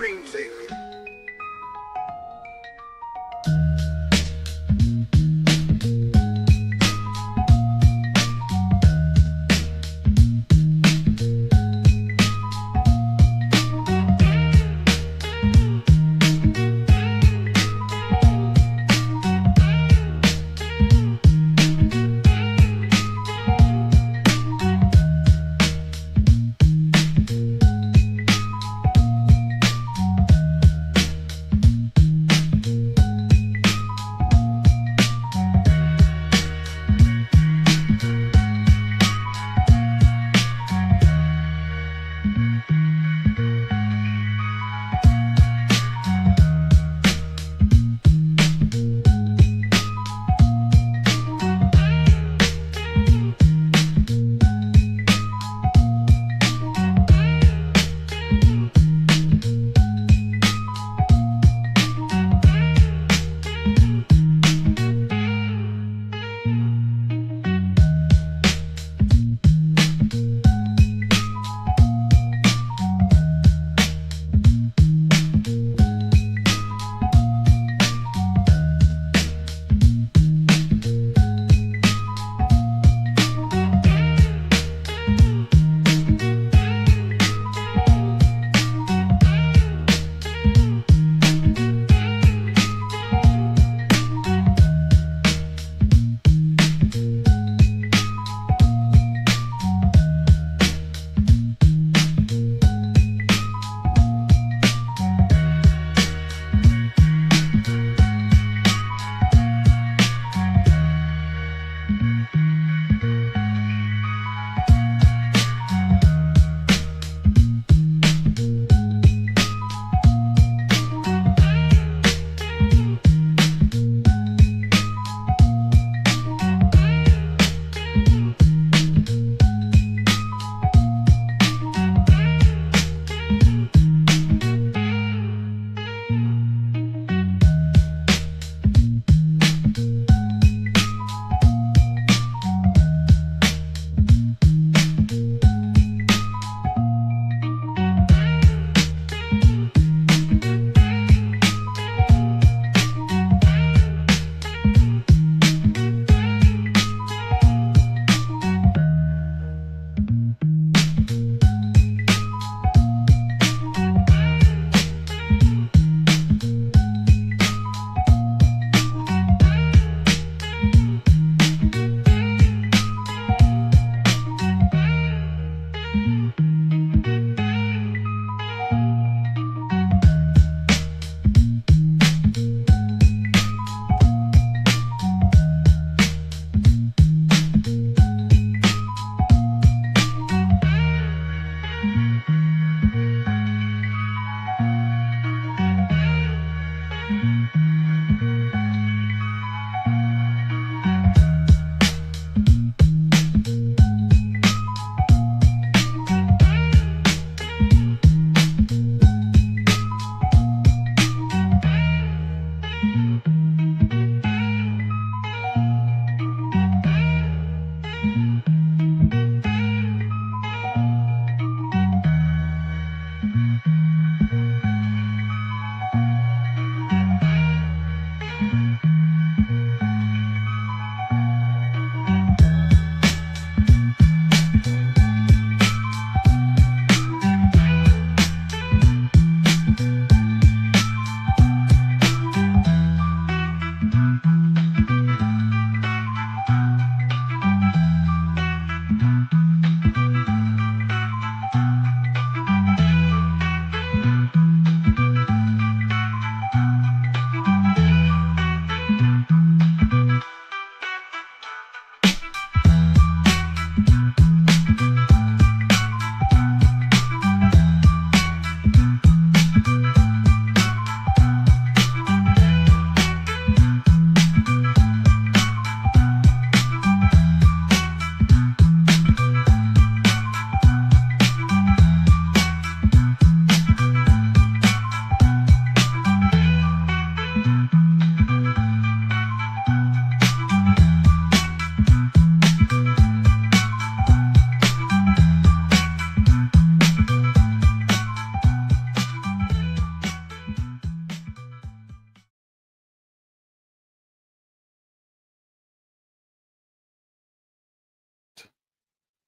screensaver.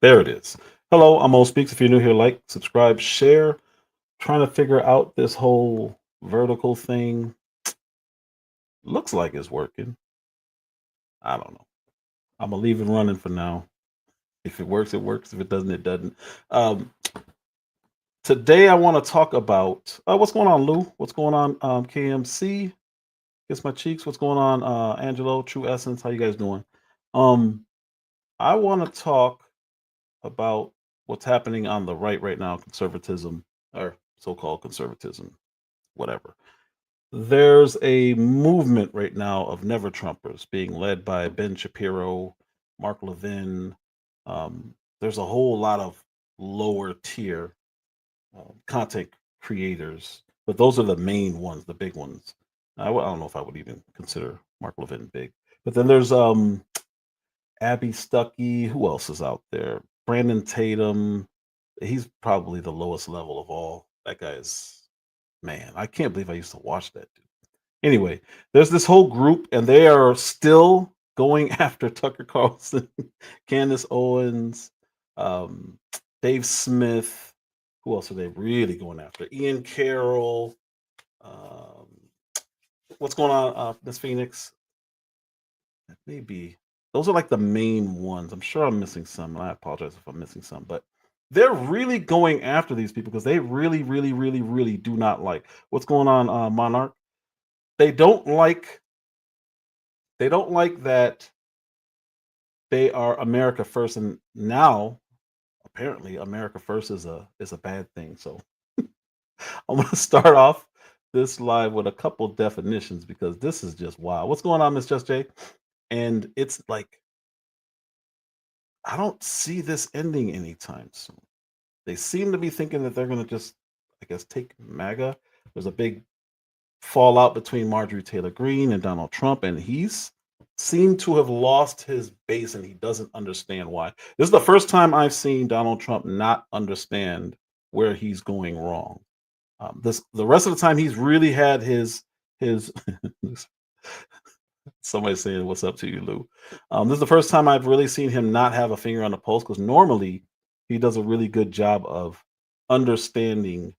There it is. Hello, I'm Mo Speaks. If you're new here, like, subscribe, share. Trying to figure out this whole vertical thing. Looks like it's working. I don't know. I'm gonna leave it running for now. If it works, it works. If it doesn't, it doesn't. Um, Today, I want to talk about what's going on, Lou. What's going on, KMC? Kiss my cheeks. What's going on, Angelo? True Essence. How you guys doing? Um, I want to talk about what's happening on the right now, conservatism or so-called conservatism, whatever. There's a movement right now of never Trumpers being led by Ben Shapiro, Mark Levin. There's a whole lot of lower tier content creators, but those are the main ones, the big ones. I don't know if I would even consider Mark Levin big, but then there's Abby Stuckey. Who else is out there? Brandon Tatum. He's probably the lowest level of all. That guy is, man, I can't believe I used to watch that dude. Anyway, there's this whole group, and they are still going after Tucker Carlson, Candace Owens, um, Dave Smith. Who else are they really going after? Ian Carroll. Um, what's going on, Miss Phoenix? Maybe those are like the main ones. I'm sure I'm missing some, and I apologize if I'm missing some, but they're really going after these people because they really do not like what's going on, Monarch. They don't like that they are America first, and now apparently America first is a bad thing. So I'm gonna start off this live with a couple definitions because this is just wild. What's going on, Miss Just J? And it's like I don't see this ending anytime soon. They seem to be thinking that they're gonna just, I guess, take MAGA. There's a big fallout between Marjorie Taylor Greene and Donald Trump, and he's seemed to have lost his base and he doesn't understand why. This is the first time I've seen Donald Trump not understand where he's going wrong. This the rest of the time he's really had his somebody saying what's up to you, Lou. This is the first time I've really seen him not have a finger on the pulse because normally he does a really good job of understanding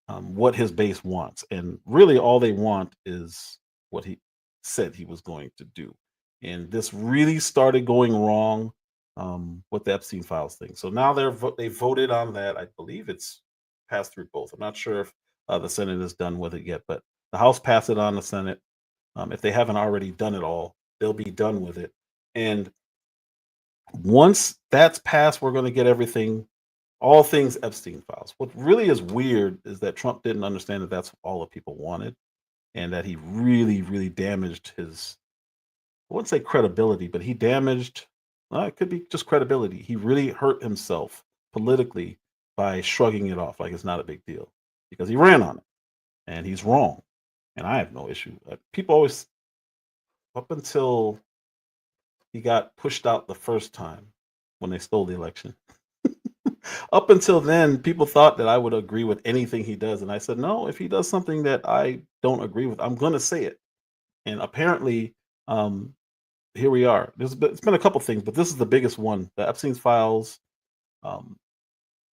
what his base wants. And really, all they want is what he said he was going to do. And this really started going wrong with the Epstein Files thing. So now they voted on that. I believe it's passed through both. I'm not sure if the Senate is done with it yet, but the House passed it on the Senate. If they haven't already done it all, they'll be done with it. And once that's passed, we're going to get everything, all things Epstein Files. What really is weird is that Trump didn't understand that that's all the people wanted, and that he really damaged his, I wouldn't say credibility, but he damaged, well, it could be just credibility. He really hurt himself politically by shrugging it off like it's not a big deal because he ran on it and he's wrong. And I have no issue. People always, up until he got pushed out the first time when they stole the election. Up until then, people thought that I would agree with anything he does, and I said, "No, if he does something that I don't agree with, I'm gonna say it." And apparently, um, here we are. It's been a couple things, but this is the biggest one: the Epstein's files, um,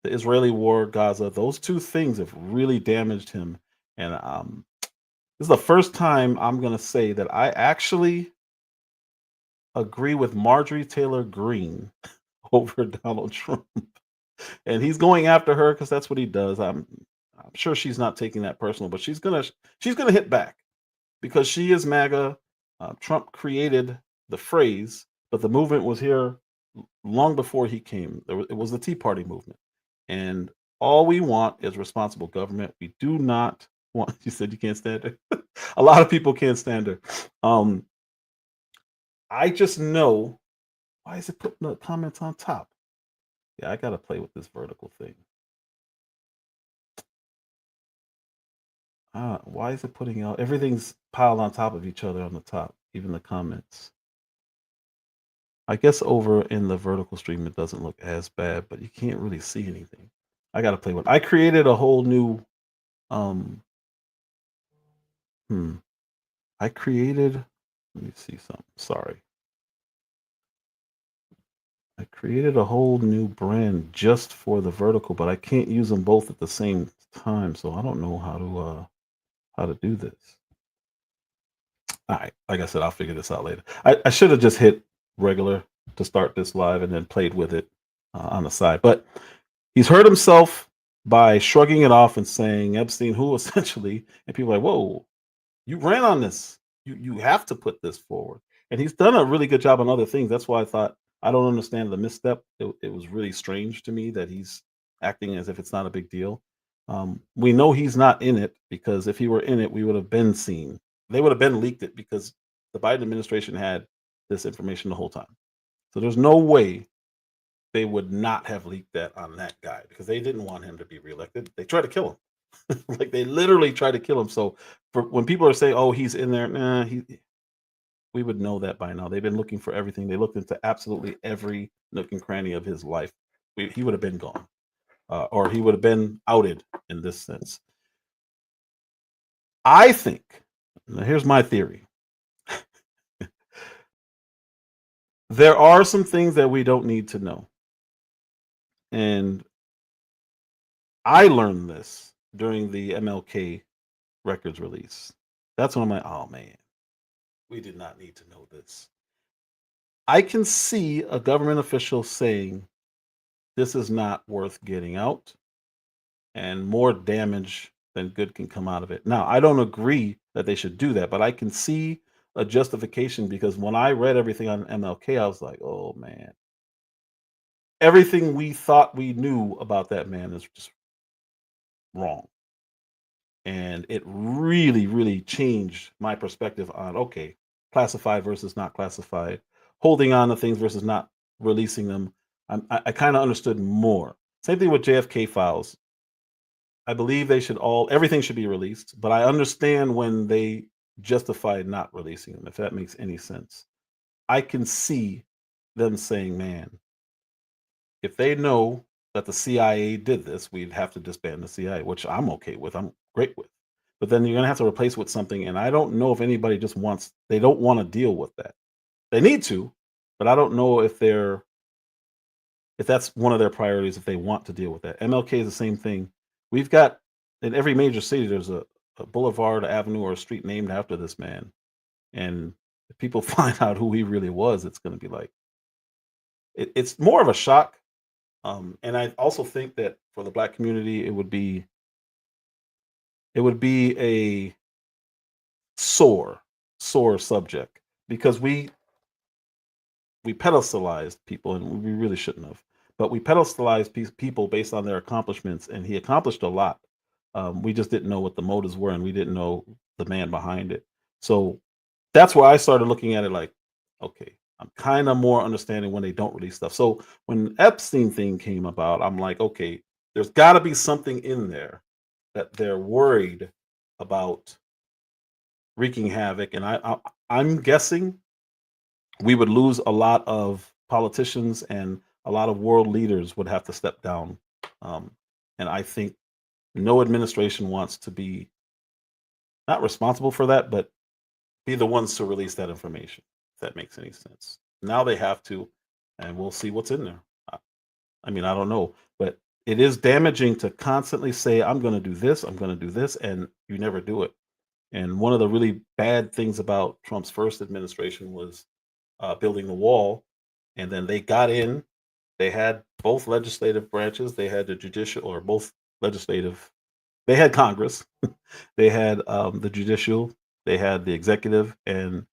the Israeli war, Gaza. Those two things have really damaged him, and this is the first time I'm gonna say that I actually agree with Marjorie Taylor Greene over Donald Trump. And he's going after her because that's what he does. I'm sure she's not taking that personal, but she's gonna hit back because she is MAGA. Trump created the phrase, but the movement was here long before he came. It was the Tea Party movement, and all we want is responsible government. We do not want. You said you can't stand her. A lot of people can't stand her. Um, I just know, why is it putting the comments on top? Yeah, I gotta play with this vertical thing. Why is it putting out everything's piled on top of each other on the top, even the comments? I guess over in the vertical stream it doesn't look as bad, but you can't really see anything. I gotta play with. I created a whole new. Um, hmm. I created. Let me see something. Sorry. I created a whole new brand just for the vertical, but I can't use them both at the same time, so I don't know how to do this. All right, like I said, I'll figure this out later. I should have just hit regular to start this live and then played with it on the side, but he's hurt himself by shrugging it off and saying Epstein, who essentially, and people are like, whoa, you ran on this. You have to put this forward. And he's done a really good job on other things. That's why I thought I don't understand the misstep. It was really strange to me that he's acting as if it's not a big deal. We know he's not in it because if he were in it, we would have been seen. They would have been leaked it because the Biden administration had this information the whole time. So there's no way they would not have leaked that on that guy because they didn't want him to be reelected. They tried to kill him. Like they literally tried to kill him. So for when people are saying, "Oh, he's in there," we would know that by now. They've been looking for everything. They looked into absolutely every nook and cranny of his life. He would have been gone, or he would have been outed in this sense. I think. Now here's my theory. There are some things that we don't need to know, and I learned this during the MLK records release. That's when I'm like, oh man, we did not need to know this. I can see a government official saying this is not worth getting out and more damage than good can come out of it. Now, I don't agree that they should do that, but I can see a justification because when I read everything on MLK, I was like, oh man, everything we thought we knew about that man is just wrong. And it really, really changed my perspective on okay, classified versus not classified, holding on to things versus not releasing them. I kind of understood more. Same thing with JFK files. I believe they should everything should be released, but I understand when they justified not releasing them, if that makes any sense. I can see them saying, man, if they know that the CIA did this, we'd have to disband the CIA, which I'm okay with. I'm great with. But then you're going to have to replace with something. And I don't know if anybody just they don't want to deal with that. They need to, but I don't know if that's one of their priorities, if they want to deal with that. MLK is the same thing. We've got in every major city, there's a boulevard, an avenue, or a street named after this man. And if people find out who he really was, it's going to be like, it's more of a shock. And I also think that for the Black community, it would be a sore subject because we pedestalized people, and we really shouldn't have. But we pedestalized people based on their accomplishments, and he accomplished a lot. We just didn't know what the motives were, and we didn't know the man behind it. So that's where I started looking at it like, okay, I'm kind of more understanding when they don't release stuff. So when Epstein thing came about, I'm like, okay, there's got to be something in there that they're worried about wreaking havoc, and I'm guessing we would lose a lot of politicians and a lot of world leaders would have to step down. Um, and I think no administration wants to be not responsible for that, but be the ones to release that information, if that makes any sense. Now they have to, and we'll see what's in there. I mean, I don't know, but it is damaging to constantly say, I'm going to do this, I'm going to do this, and you never do it. And one of the really bad things about Trump's first administration was building the wall. And then they got in, they had both legislative branches, they had the judicial, or both legislative, they had Congress, they had the judicial, they had the executive, and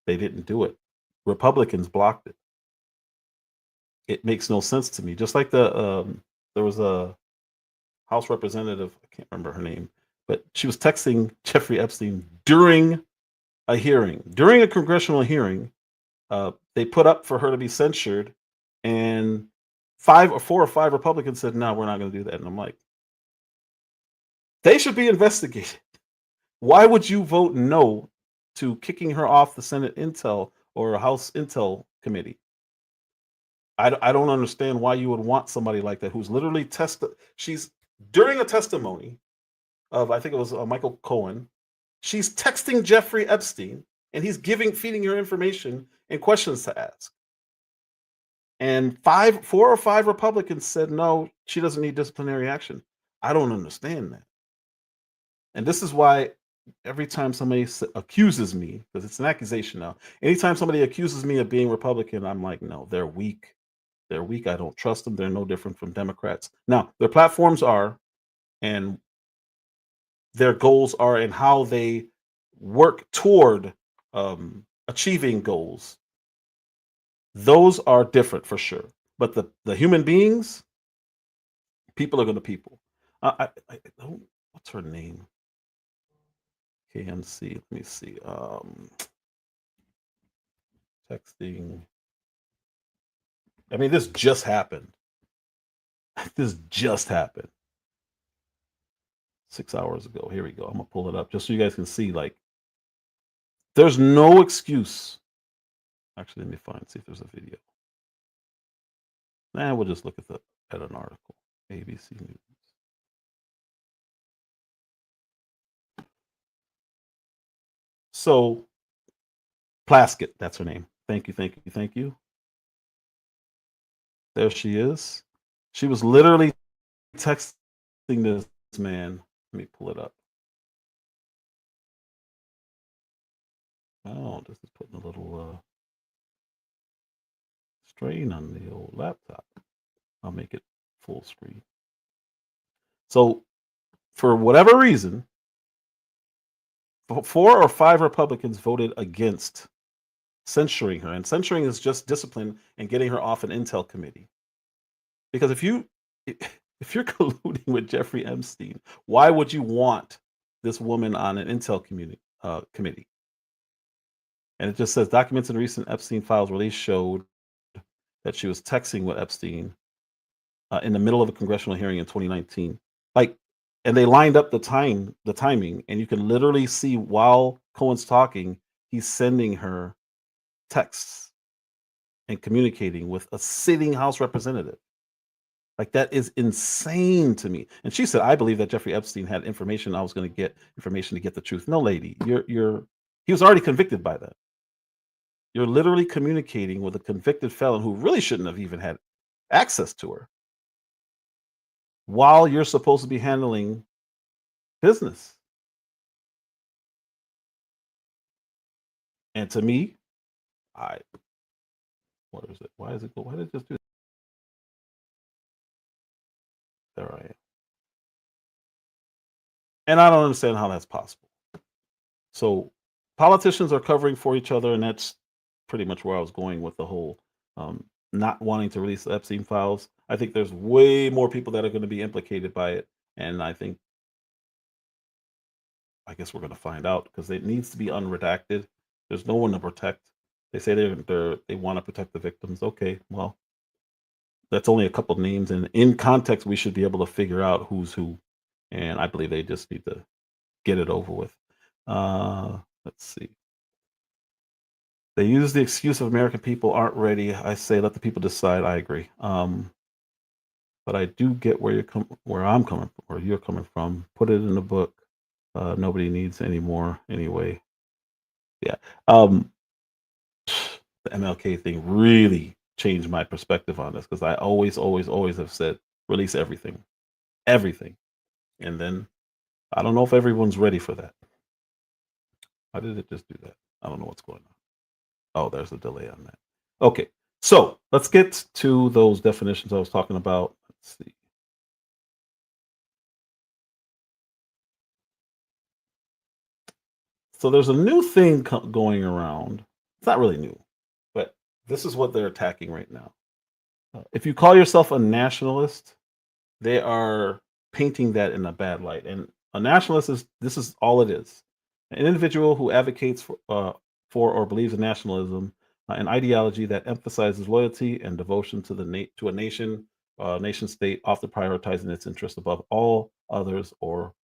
they didn't do it. Republicans blocked it. It makes no sense to me. Just like there was a House representative, I can't remember her name, but she was texting Jeffrey Epstein during a hearing, during a congressional hearing. They put up for her to be censured, and 4 or 5 Republicans said, "No, we're not going to do that." And I'm like, they should be investigated. Why would you vote no to kicking her off the Senate Intel or House Intel committee? I don't understand why you would want somebody like that who's literally she's during a testimony of, I think it was Michael Cohen. She's texting Jeffrey Epstein, and he's feeding her information and questions to ask. And 4 or 5 Republicans said, no, she doesn't need disciplinary action. I don't understand that. And this is why every time somebody accuses me, because it's an accusation now, anytime somebody accuses me of being Republican, I'm like, no, they're weak. They're weak. I don't trust them. They're no different from Democrats. Now, their platforms are, and their goals are, and how they work toward achieving goals. Those are different for sure. But the human beings, people are going to people. I don't, what's her name? KMC. Let me see. Texting. I mean, this just happened. This just happened 6 hours ago. Here we go. I'm gonna pull it up just so you guys can see. Like, there's no excuse. Actually, let me see if there's a video. Nah, we'll just look at an article. ABC News. So, Plaskett, that's her name. Thank you, thank you, thank you. There she is. She was literally texting this man. Let me pull it up. Oh, this is putting a little strain on the old laptop. I'll make it full screen. So, for whatever reason, 4 or 5 Republicans voted against censuring her. And censuring is just discipline and getting her off an intel committee. Because if you're colluding with Jeffrey Epstein, why would you want this woman on an intel committee? And it just says documents in recent Epstein files release showed that she was texting with Epstein in the middle of a congressional hearing in 2019. And they lined up the timing, and you can literally see while Cohen's talking, he's sending her texts and communicating with a sitting House representative. Like, that is insane to me. And she said, I believe that Jeffrey Epstein had information. I was going to get information to get the truth. No, lady, he was already convicted by that. You're literally communicating with a convicted felon who really shouldn't have even had access to her while you're supposed to be handling business. And to me, what is it? Why did it just do that? There I am. And I don't understand how that's possible. So politicians are covering for each other, and that's pretty much where I was going with the whole not wanting to release the Epstein files. I think there's way more people that are going to be implicated by it, and I guess we're going to find out, because it needs to be unredacted. There's no one to protect. They say they want to protect the victims. Okay, well, that's only a couple names, and in context, we should be able to figure out who's who. And I believe they just need to get it over with. Let's see. They use the excuse of American people aren't ready. I say let the people decide. I agree. But I do get where I'm coming from, or you're coming from. Put it in the book. Nobody needs any more anyway. Yeah. The MLK thing really changed my perspective on this, because I always have said release everything. And then I don't know if everyone's ready for that. Why did it just do that? I don't know what's going on. Oh, there's a delay on that. Okay, so let's get to those definitions I was talking about. Let's see. So there's a new thing going around. It's not really new, but this is what they're attacking right now. If you call yourself a nationalist, they are painting that in a bad light. And a nationalist this is all it is: an individual who advocates for or believes in nationalism, an ideology that emphasizes loyalty and devotion to a nation state, often prioritizing its interests above all others, or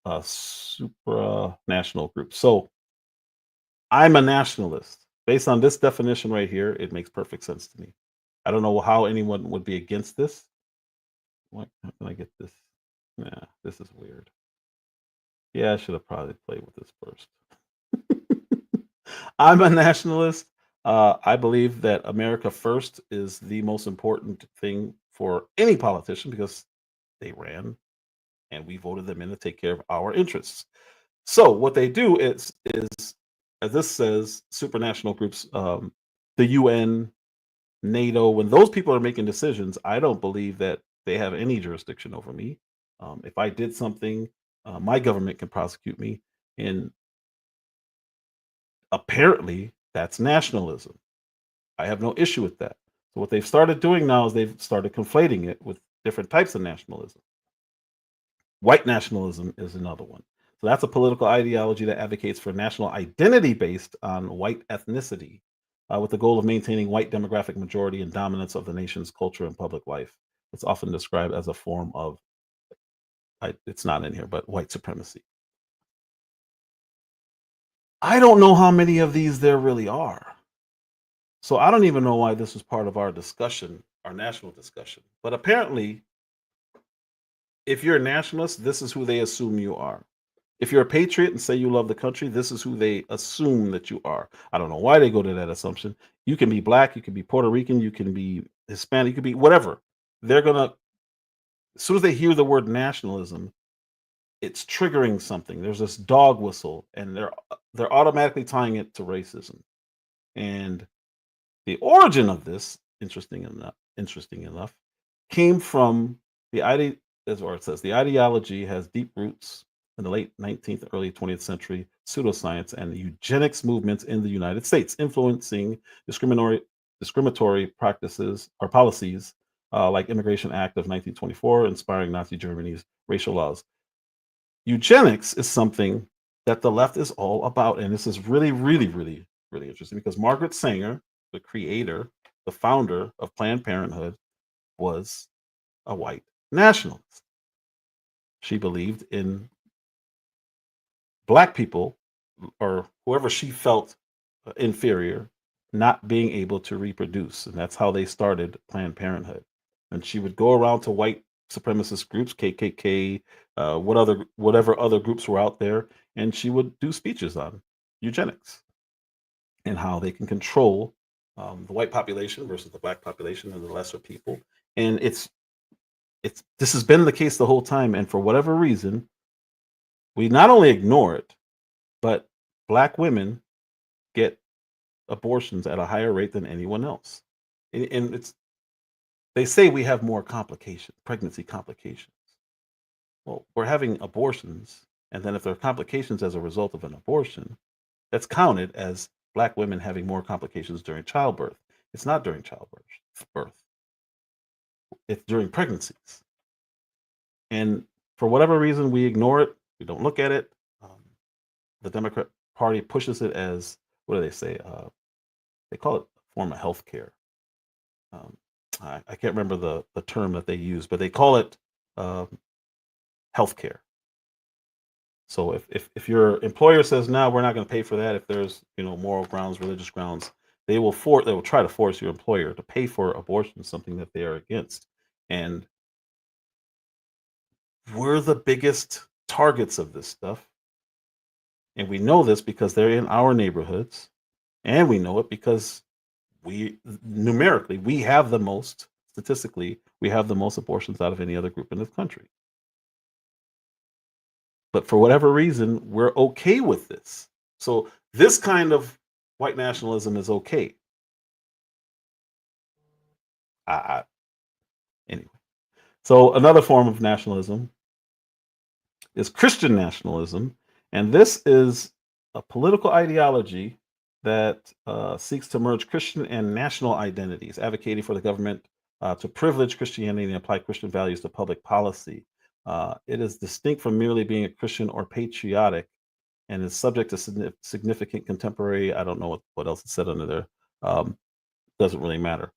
supranational groups. So I'm a nationalist. Based on this definition right here, it makes perfect sense to me. I don't know how anyone would be against this. How can I get this? Nah, this is weird. Yeah, I should have probably played with this first. I'm a nationalist. I believe that America first is the most important thing for any politician because they ran and we voted them in to take care of our interests. So what they do is as this says, supranational groups, the UN, NATO, when those people are making decisions, I don't believe that they have any jurisdiction over me. If I did something, my government can prosecute me, and apparently that's nationalism. I have no issue with that. So what they've started doing now is they've started conflating it with different types of nationalism. White nationalism is another one. So that's a political ideology that advocates for national identity based on white ethnicity, with the goal of maintaining white demographic majority and dominance of the nation's culture and public life. It's often described as a form of, it's not in here, but white supremacy. I don't know how many of these there really are. So I don't even know why this was part of our discussion, our national discussion. But apparently, if you're a nationalist, this is who they assume you are. If you're a patriot and say you love the country, this is who they assume that you are. I don't know why they go to that assumption. You can be black, you can be Puerto Rican, you can be Hispanic, you can be whatever. They're gonna, as soon as they hear the word nationalism, it's triggering something. There's this dog whistle, and they're automatically tying it to racism. And the origin of this, interesting enough, came from the idea, as or it says, the ideology has deep roots in the late 19th, early 20th century pseudoscience and the eugenics movements in the United States, influencing discriminatory practices or policies like Immigration Act of 1924, inspiring Nazi Germany's racial laws. Eugenics is something that the left is all about, and this is really, really, really, really interesting because Margaret Sanger, the creator, the founder of Planned Parenthood, was a white nationalist. She believed in black people or whoever she felt inferior not being able to reproduce, and that's how they started Planned Parenthood. And she would go around to white supremacist groups, KKK, whatever other groups were out there, and she would do speeches on eugenics and how they can control the white population versus the black population and the lesser people. And this has been the case the whole time, and for whatever reason, we not only ignore it, but black women get abortions at a higher rate than anyone else. And they say we have more complications, pregnancy complications. Well, we're having abortions, and then if there are complications as a result of an abortion, that's counted as black women having more complications during childbirth. It's not during childbirth. It's during pregnancies. And for whatever reason, we ignore it. We don't look at it. The Democrat Party pushes it as, what do they say? They call it a form of health care. I can't remember the term that they use, but they call it health care. So if your employer says, no, we're not going to pay for that, if there's moral grounds, religious grounds, they will try to force your employer to pay for abortion, something that they are against. And we're the biggest targets of this stuff. And we know this because they're in our neighborhoods. And we know it because numerically, we have the most, statistically, we have the most abortions out of any other group in this country. But for whatever reason, we're okay with this. So this kind of white nationalism is okay. Anyway, so another form of nationalism is Christian nationalism, and this is a political ideology that seeks to merge Christian and national identities, advocating for the government to privilege Christianity and apply Christian values to public policy. It is distinct from merely being a Christian or patriotic, and is subject to significant contemporary. I don't know what else is said under there. Doesn't really matter.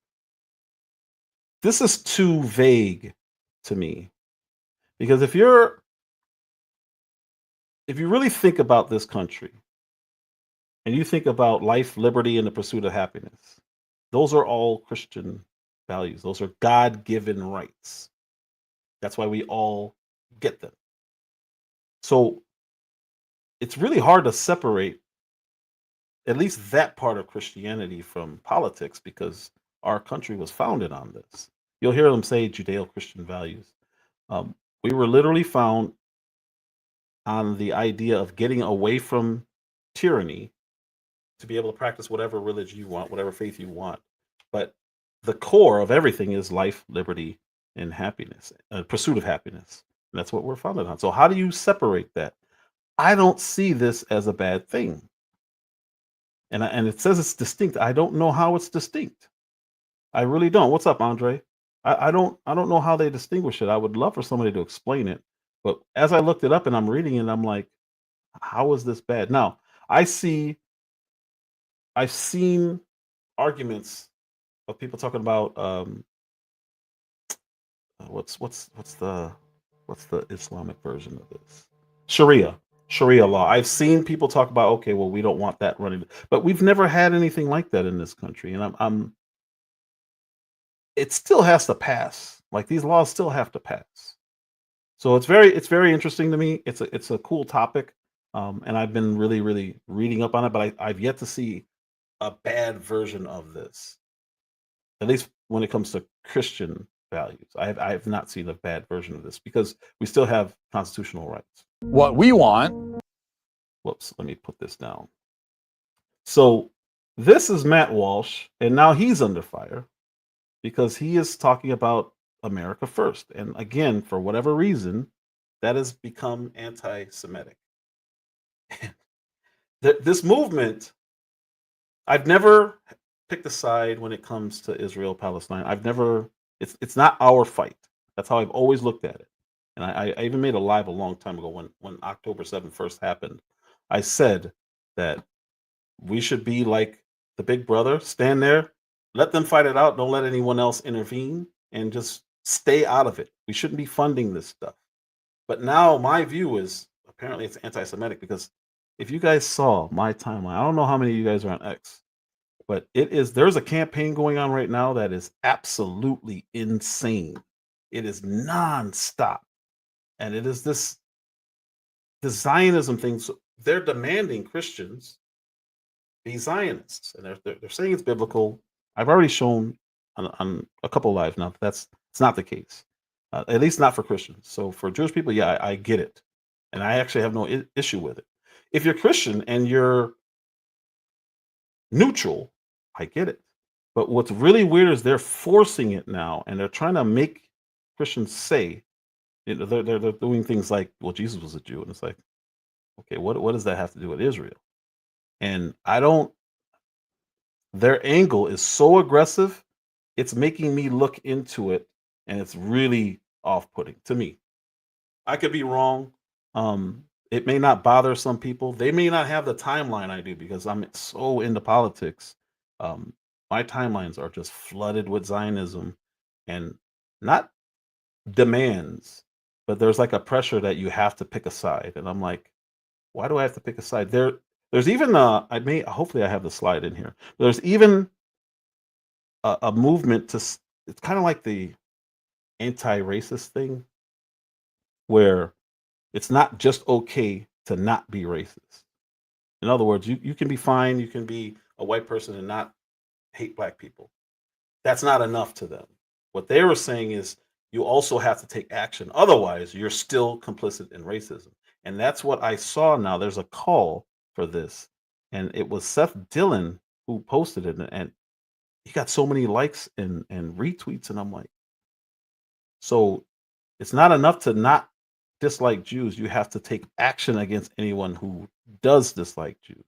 This is too vague to me because if you really think about this country and you think about life, liberty, and the pursuit of happiness, those are all Christian values. Those are God-given rights. That's why we all get them. So it's really hard to separate at least that part of Christianity from politics, because our country was founded on this. You'll hear them say Judeo-Christian values. Um, we were literally found on the idea of getting away from tyranny to be able to practice whatever religion you want, whatever faith you want. But the core of everything is life, liberty, and happiness, pursuit of happiness. And that's what we're founded on. So how do you separate that? I don't see this as a bad thing. And it says it's distinct. I don't know how it's distinct. I really don't. What's up, Andre? I don't know how they distinguish it. I would love for somebody to explain it. But as I looked it up and I'm reading it, I'm like, how is this bad? Now, I've seen arguments of people talking about what's the Islamic version of this? Sharia law. I've seen people talk about, okay, well, we don't want that running, but we've never had anything like that in this country, and I'm it still has to pass. Like, these laws still have to pass. So it's very interesting to me. It's a cool topic, and I've been really reading up on it, but I've yet to see a bad version of this. At least when it comes to Christian values, I have not seen a bad version of this because we still have constitutional rights. What we want. Whoops, let me put this down. So this is Matt Walsh, and now he's under fire because he is talking about America first. And again, for whatever reason, that has become anti-Semitic. This movement, I've never picked a side when it comes to Israel Palestine. It's not our fight. That's how I've always looked at it. And I even made a live a long time ago when October 7th first happened. I said that we should be like the big brother, stand there, let them fight it out, don't let anyone else intervene, and just stay out of it. We shouldn't be funding this stuff. But now my view is apparently it's anti-Semitic, because if you guys saw my timeline, I don't know how many of you guys are on X, but there's a campaign going on right now that is absolutely insane. It is nonstop. And it is the Zionism thing. So they're demanding Christians be Zionists, and they're saying it's biblical. I've already shown on a couple live now that it's not the case, at least not for Christians. So for Jewish people, yeah, I get it, and I actually have no issue with it. If you're Christian and you're neutral, I get it. But what's really weird is they're forcing it now, and they're trying to make Christians say, they're doing things like, well, Jesus was a Jew, and it's like, okay, what does that have to do with Israel? And their angle is so aggressive, it's making me look into it, and it's really off-putting to me. I could be wrong. It may not bother some people. They may not have the timeline I do because I'm so into politics. My timelines are just flooded with Zionism, and not demands, but there's like a pressure that you have to pick a side. And I'm like, why do I have to pick a side? There's even hopefully I have the slide in here. There's even a movement it's kind of like the anti-racist thing, where it's not just okay to not be racist. In other words, you can be fine, you can be a white person and not hate black people. That's not enough to them. What they were saying is you also have to take action. Otherwise, you're still complicit in racism. And that's what I saw now. There's a call for this. And it was Seth Dillon who posted it. And he got so many likes and retweets. And I'm like, so it's not enough to not dislike Jews. You have to take action against anyone who does dislike Jews.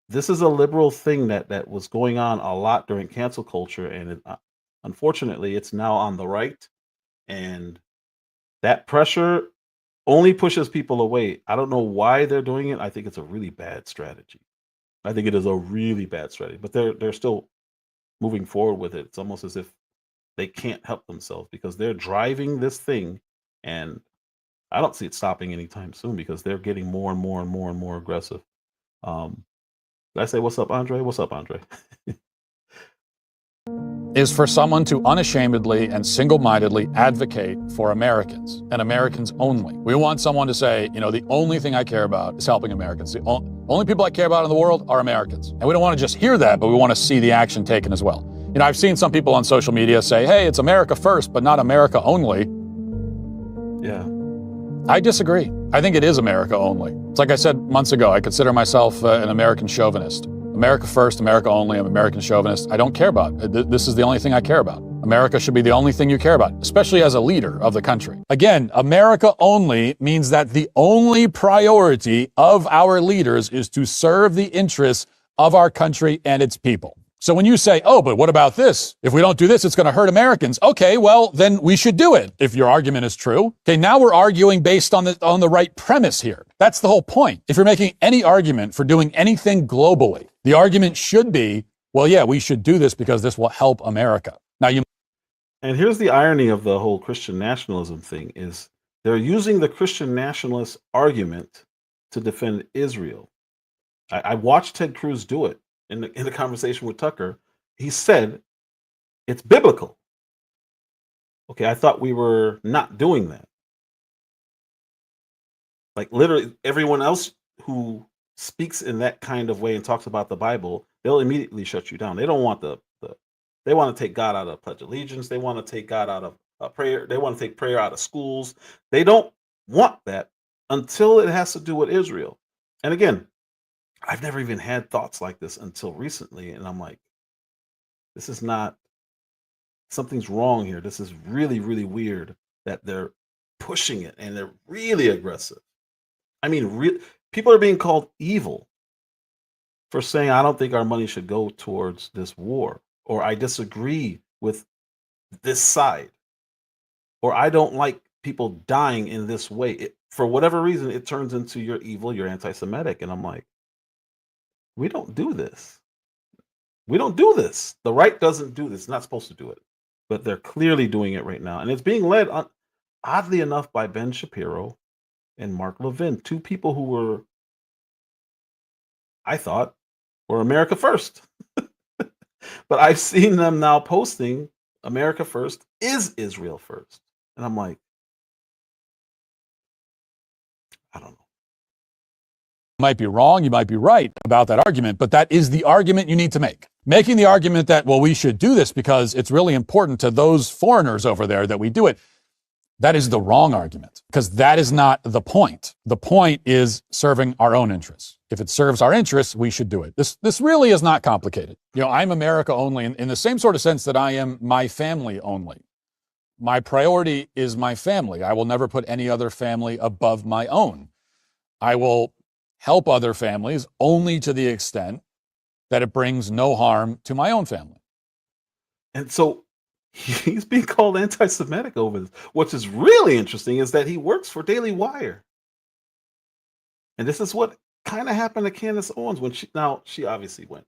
This is a liberal thing that was going on a lot during cancel culture, and unfortunately, it's now on the right, and that pressure only pushes people away. I don't know why they're doing it. I think it's a really bad strategy. I think it is a really bad strategy, but they're still moving forward with it. It's almost as if they can't help themselves because they're driving this thing, and I don't see it stopping anytime soon because they're getting more and more and more and more aggressive. Did I say what's up, Andre? What's up, Andre? is for someone to unashamedly and single-mindedly advocate for Americans and Americans only. We want someone to say, you know, the only thing I care about is helping Americans. The only people I care about in the world are Americans. And we don't want to just hear that, but we want to see the action taken as well. You know, I've seen some people on social media say, hey, it's America first, but not America only. Yeah. I disagree. I think it is America only. It's like I said months ago, I consider myself an American chauvinist. America first, America only. I'm an American chauvinist. I don't care about it. This is the only thing I care about. America should be the only thing you care about, especially as a leader of the country. Again, America only means that the only priority of our leaders is to serve the interests of our country and its people. So when you say, oh, but what about this? If we don't do this, it's going to hurt Americans. Okay, well, then we should do it if your argument is true. Okay, now we're arguing based on the right premise here. That's the whole point. If you're making any argument for doing anything globally, the argument should be, well, yeah, we should do this because this will help America. Now, And here's the irony of the whole Christian nationalism thing is they're using the Christian nationalist argument to defend Israel. I watched Ted Cruz do it in the conversation with Tucker. He said it's biblical. Okay, I thought we were not doing that. Like literally everyone else who speaks in that kind of way and talks about the Bible, they'll immediately shut you down. They don't want they want to take God out of Pledge of Allegiance. They want to take God out of prayer. They want to take prayer out of schools. They don't want that until it has to do with Israel. And again, I've never even had thoughts like this until recently. And I'm like, this is not, something's wrong here. This is really, really weird that they're pushing it and they're really aggressive. I mean, people are being called evil for saying, I don't think our money should go towards this war, or I disagree with this side, or I don't like people dying in this way. For whatever reason, it turns into you're evil, you're anti-Semitic. And I'm like, we don't do this. We don't do this. The right doesn't do this. It's not supposed to do it. But they're clearly doing it right now. And it's being led, oddly enough, by Ben Shapiro and Mark Levin, two people who were, I thought, were America first. But I've seen them now posting America first is Israel first. And I'm like, I don't know. You might be wrong, you might be right about that argument, but that is the argument you need to make. Making the argument that, well, we should do this because it's really important to those foreigners over there that we do it, that is the wrong argument, because that is not the point. The point is serving our own interests. If it serves our interests, we should do it. This really is not complicated. You know, I'm America only in the same sort of sense that I am my family only. My priority is my family. I will never put any other family above my own. I will help other families only to the extent that it brings no harm to my own family. And so he's being called anti-Semitic over this. What's is really interesting is that he works for Daily Wire. And this is what kind of happened to Candace Owens when she obviously went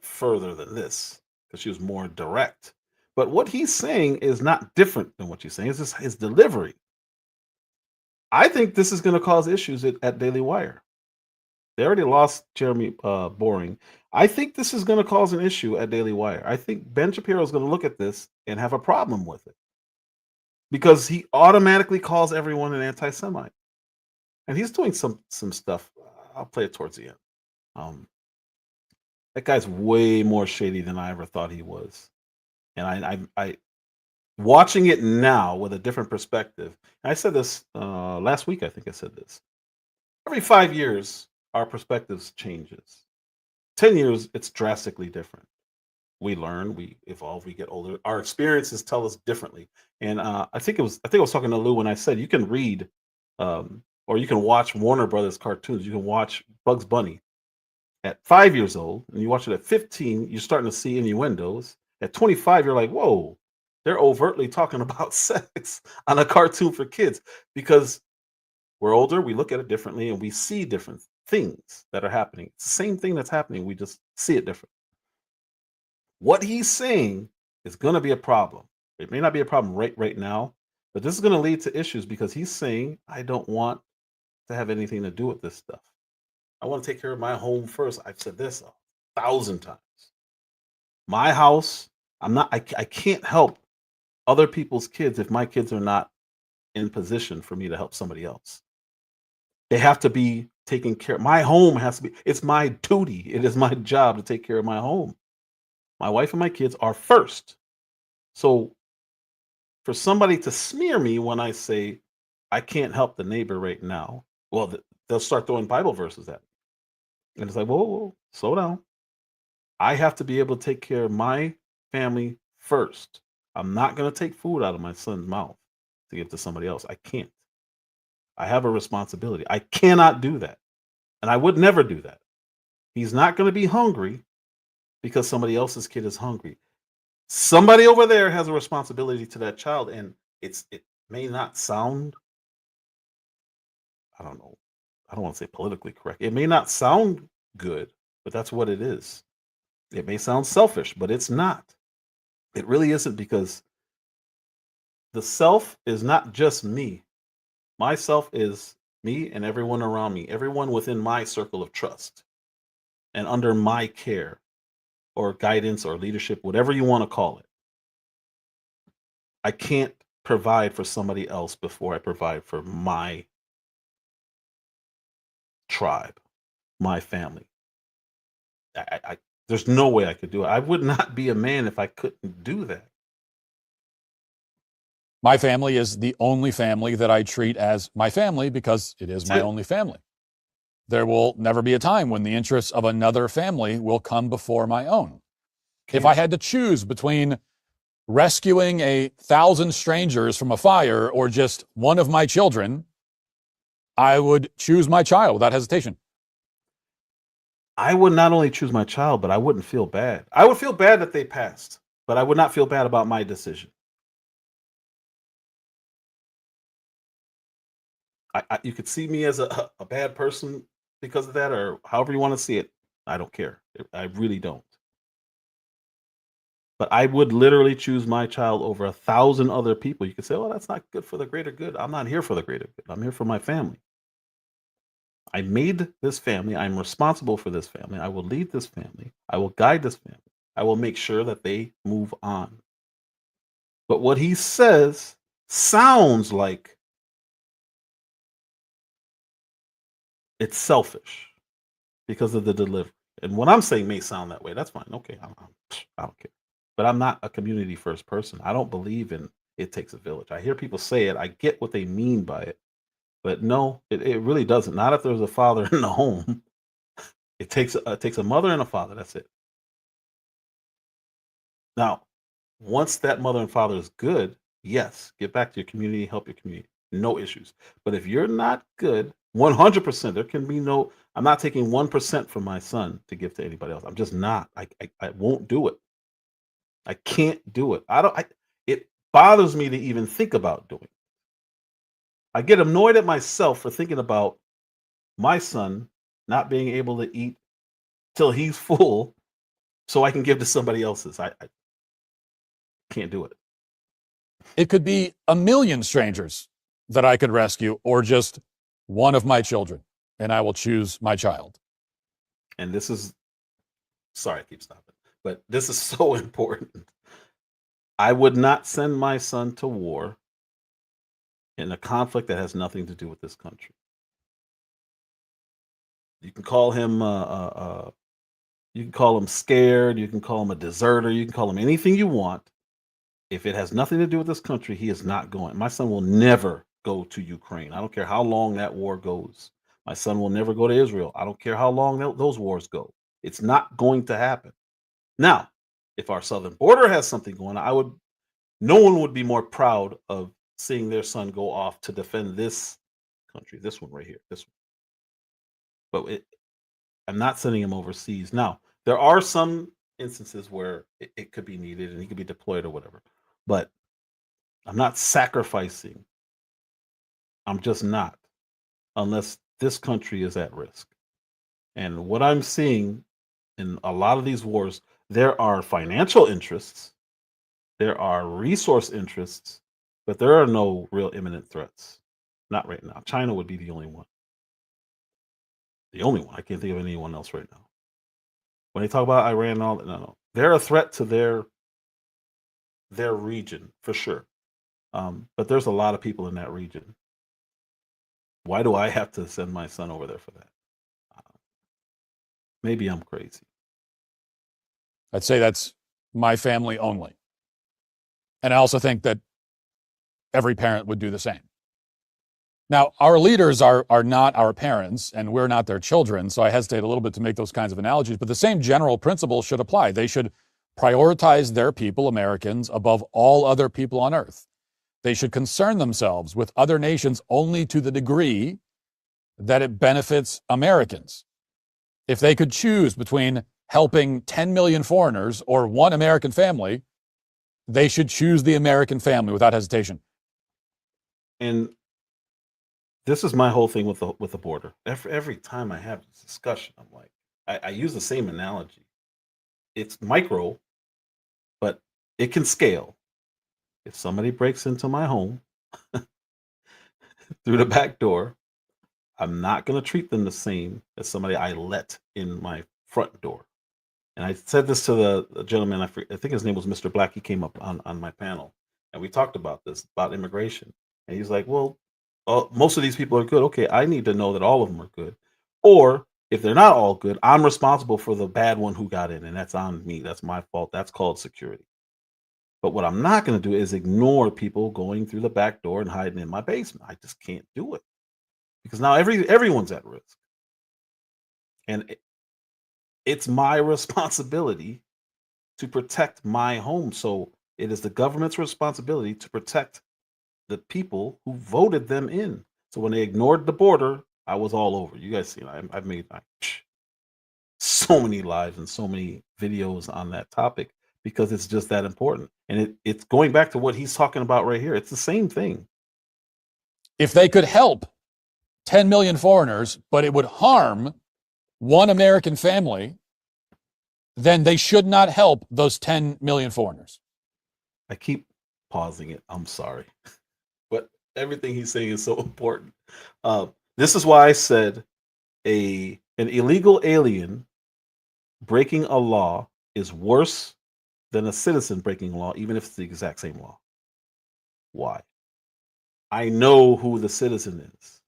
further than this because she was more direct. But what he's saying is not different than what she's saying. It's just his delivery. I think this is going to cause issues at Daily Wire. They already lost Jeremy Boring. I think this is going to cause an issue at Daily Wire. I think Ben Shapiro is going to look at this and have a problem with it because he automatically calls everyone an anti-Semite, and he's doing some stuff. I'll play it towards the end. That guy's way more shady than I ever thought he was, and I watching it now with a different perspective. I said this last week. I think I said this. Every 5 years, our perspectives changes. 10 years, it's drastically different. We learn, we evolve, we get older. Our experiences tell us differently. And I think I was talking to Lou when I said you can read or you can watch Warner Brothers cartoons. You can watch Bugs Bunny at 5 years old, and you watch it at 15. You're starting to see innuendos. At 25, you're like, whoa, they're overtly talking about sex on a cartoon for kids because we're older, we look at it differently, and we see different things that are happening. It's the same thing that's happening. We just see it different. What he's saying is going to be a problem. It may not be a problem right now, but this is going to lead to issues because he's saying, I don't want to have anything to do with this stuff. I want to take care of my home first. I've said this 1,000 times. My house, I can't help other people's kids if my kids are not in position for me to help somebody else. They have to be taken care. My home has to be. It's my duty. It is my job to take care of my home. My wife and my kids are first. So for somebody to smear me when I say I can't help the neighbor right now, well, they'll start throwing Bible verses at me, and it's like, whoa, whoa, slow down. I have to be able to take care of my family first. I'm not going to take food out of my son's mouth to give to somebody else. I can't. I have a responsibility. I cannot do that. And I would never do that. He's not going to be hungry because somebody else's kid is hungry. Somebody over there has a responsibility to that child. And it may not sound, I don't know, I don't want to say politically correct. It may not sound good, but that's what it is. It may sound selfish, but it's not. It really isn't, because the self is not just me. Myself is me and everyone around me, everyone within my circle of trust and under my care or guidance or leadership, whatever you want to call it. I can't provide for somebody else before I provide for my tribe, my family. There's no way I could do it. I would not be a man if I couldn't do that. My family is the only family that I treat as my family because it is my only family. There will never be a time when the interests of another family will come before my own. If I had to choose between rescuing 1,000 strangers from a fire or just one of my children, I would choose my child without hesitation. I would not only choose my child, but I wouldn't feel bad. I would feel bad that they passed, but I would not feel bad about my decision. You could see me as a bad person because of that, or however you want to see it. I don't care. I really don't. But I would literally choose my child over 1,000 other people. You could say, "Oh, that's not good for the greater good." I'm not here for the greater good. I'm here for my family. I made this family. I'm responsible for this family. I will lead this family. I will guide this family. I will make sure that they move on. But what he says sounds like it's selfish because of the delivery. And what I'm saying may sound that way. That's fine. Okay. I don't care. But I'm not a community first person. I don't believe in it takes a village. I hear people say it. I get what they mean by it. But no, it really doesn't. Not if there's a father in the home. It takes a mother and a father. That's it. Now, once that mother and father is good, yes, get back to your community, help your community. No issues. But if you're not good, 100%, there can be no, I'm not taking 1% from my son to give to anybody else. I'm just not. I won't do it. I can't do it. It bothers me to even think about doing it. I get annoyed at myself for thinking about my son not being able to eat till he's full so I can give to somebody else's. I can't do it. It could be 1,000,000 strangers that I could rescue, or just one of my children, and I will choose my child. And this is, sorry, I keep stopping, but this is so important. I would not send my son to war in a conflict that has nothing to do with this country. You can call him you can call him scared, you can call him a deserter, you can call him anything you want. If it has nothing to do with this country, he is not going. My son will never go to Ukraine. I don't care how long that war goes. My son will never go to Israel. I don't care how long those wars go. It's not going to happen. Now, if our southern border has something going on, no one would be more proud of seeing their son go off to defend this country, this one right here, this one. But I'm not sending him overseas. Now, there are some instances where it could be needed and he could be deployed or whatever. But I'm not sacrificing. I'm just not, unless this country is at risk. And what I'm seeing in a lot of these wars, there are financial interests, there are resource interests, but there are no real imminent threats. Not right now. China would be the only one. The only one. I can't think of anyone else right now. When they talk about Iran and all that, no. They're a threat to their region for sure. But there's a lot of people in that region. Why do I have to send my son over there for that? Maybe I'm crazy. I'd say that's my family only. And I also think that every parent would do the same. Now, our leaders are not our parents, and we're not their children, so I hesitate a little bit to make those kinds of analogies, but the same general principle should apply. They should prioritize their people, Americans, above all other people on earth. They should concern themselves with other nations only to the degree that it benefits Americans. If they could choose between helping 10 million foreigners or one American family, they should choose the American family without hesitation. And this is my whole thing with the border. Every time I have this discussion, I'm like, I use the same analogy. It's micro, but it can scale. If somebody breaks into my home through the back door, I'm not going to treat them the same as somebody I let in my front door. And I said this to the gentleman, I think his name was Mr. Black. He came up on my panel, and we talked about this, about immigration. And he's like, well, most of these people are good. Okay, I need to know that all of them are good. Or if they're not all good, I'm responsible for the bad one who got in, and that's on me. That's my fault. That's called security. But what I'm not going to do is ignore people going through the back door and hiding in my basement. I just can't do it, because now everyone's at risk. And it's my responsibility to protect my home. So it is the government's responsibility to protect the people who voted them in. So when they ignored the border, I was all over. You guys see, I've made so many lives and so many videos on that topic because it's just that important. And it's going back to what he's talking about right here. It's the same thing. If they could help 10 million foreigners, but it would harm one American family, then they should not help those 10 million foreigners. I keep pausing it. I'm sorry. But everything he's saying is so important. This is why I said an illegal alien breaking a law is worse than a citizen breaking a law, even if it's the exact same law. Why? I know who the citizen is.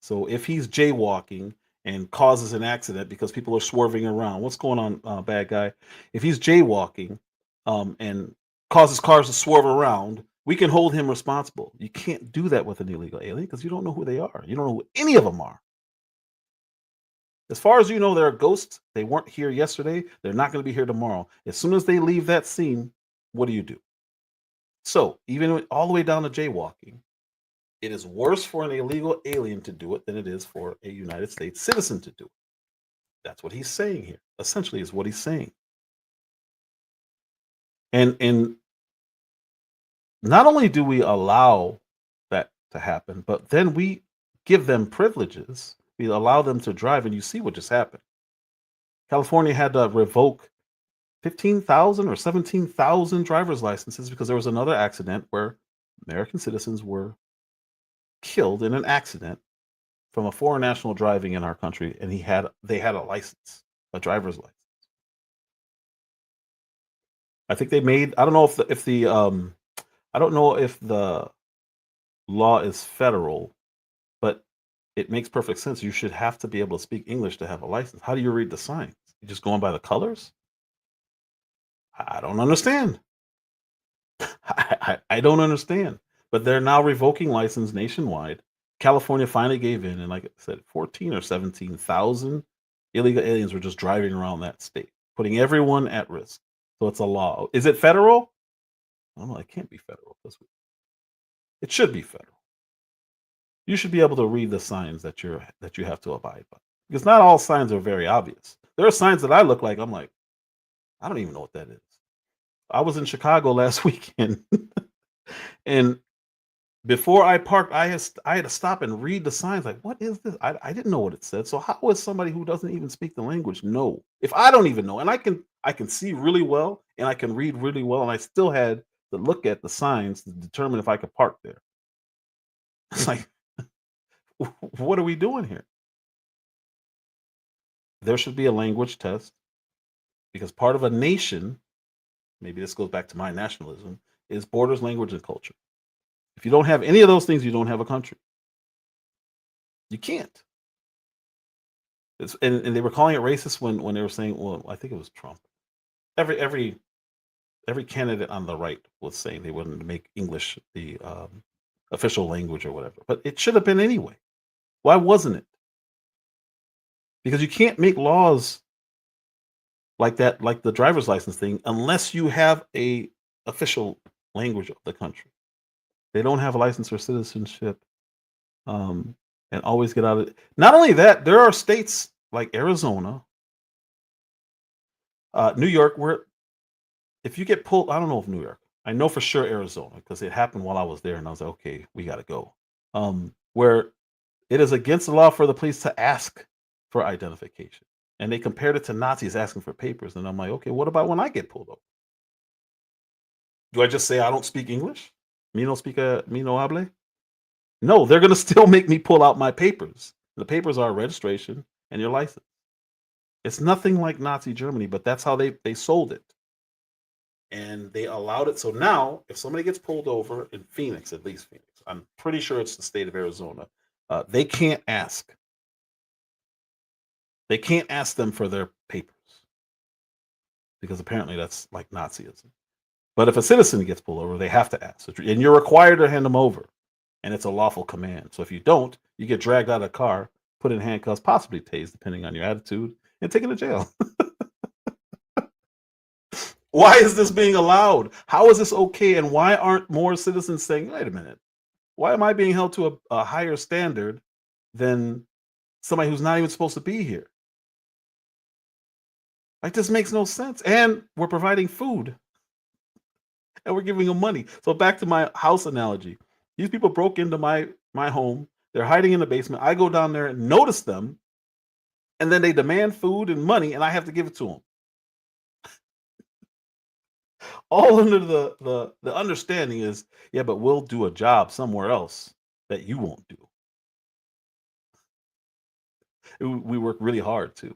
So if he's jaywalking and causes an accident because people are swerving around, what's going on, bad guy? If he's jaywalking and causes cars to swerve around, we can hold him responsible. You can't do that with an illegal alien because you don't know who they are. You don't know who any of them are. As far as you know, they're ghosts. They weren't here yesterday. They're not going to be here tomorrow. As soon as they leave that scene, what do? So even all the way down to jaywalking, it is worse for an illegal alien to do it than it is for a United States citizen to do it. That's what he's saying here. Essentially, is what he's saying. And not only do we allow that to happen, but then we give them privileges. We allow them to drive, and you see what just happened. California had to revoke 15,000 or 17,000 driver's licenses because there was another accident where American citizens were killed in an accident from a foreign national driving in our country, and they had a license, a driver's license. I think they made. I don't know I don't know if the law is federal, but it makes perfect sense. You should have to be able to speak English to have a license. How do you read the signs? You just going by the colors? I don't understand. I don't understand. But they're now revoking license nationwide. California finally gave in, and like I said, 14 or 17,000 illegal aliens were just driving around that state, putting everyone at risk. So it's a law. Is it federal? I don't know. It can't be federal. It should be federal. You should be able to read the signs that you have to abide by, because not all signs are very obvious. There are signs that I look like I'm like, I don't even know what that is. I was in Chicago last weekend, and before I parked, I had to stop and read the signs. Like, what is this? I didn't know what it said. So how would somebody who doesn't even speak the language know? If I don't even know, and I can see really well and I can read really well, and I still had to look at the signs to determine if I could park there. It's like, what are we doing here? There should be a language test. because part of a nation, maybe this goes back to my nationalism, is borders, language, and culture. If you don't have any of those things, you don't have a country. You can't. And they were calling it racist when they were saying, well, I think it was Trump. Every candidate on the right was saying they wouldn't make English the official language or whatever, but it should have been anyway. Why wasn't it? Because you can't make laws like that, like the driver's license thing, unless you have a official language of the country. They don't have a license for citizenship, and always get out of it. Not only that, there are states like Arizona, New York, where if you get pulled, I don't know if New York, I know for sure Arizona, because it happened while I was there, and I was like, okay, we got to go. Where it is against the law for the police to ask for identification. And they compared it to Nazis asking for papers. And I'm like, okay, what about when I get pulled over? Do I just say I don't speak English? Me no hable? No, they're going to still make me pull out my papers. The papers are registration and your license. It's nothing like Nazi Germany, but that's how they sold it. And they allowed it. So now, if somebody gets pulled over in Phoenix, at least Phoenix, I'm pretty sure it's the state of Arizona, they can't ask. They can't ask them for their papers, because apparently that's like Nazism. But if a citizen gets pulled over, they have to ask. And you're required to hand them over. And it's a lawful command. So if you don't, you get dragged out of the car, put in handcuffs, possibly tased, depending on your attitude, and taken to jail. Why is this being allowed? How is this okay? And why aren't more citizens saying, wait a minute, why am I being held to a higher standard than somebody who's not even supposed to be here? Like, this makes no sense. And we're providing food. And we're giving them money. So back to my house analogy. These people broke into my home. They're hiding in the basement. I go down there and notice them. And then they demand food and money, and I have to give it to them. All under the understanding is, yeah, but we'll do a job somewhere else that you won't do. We work really hard too.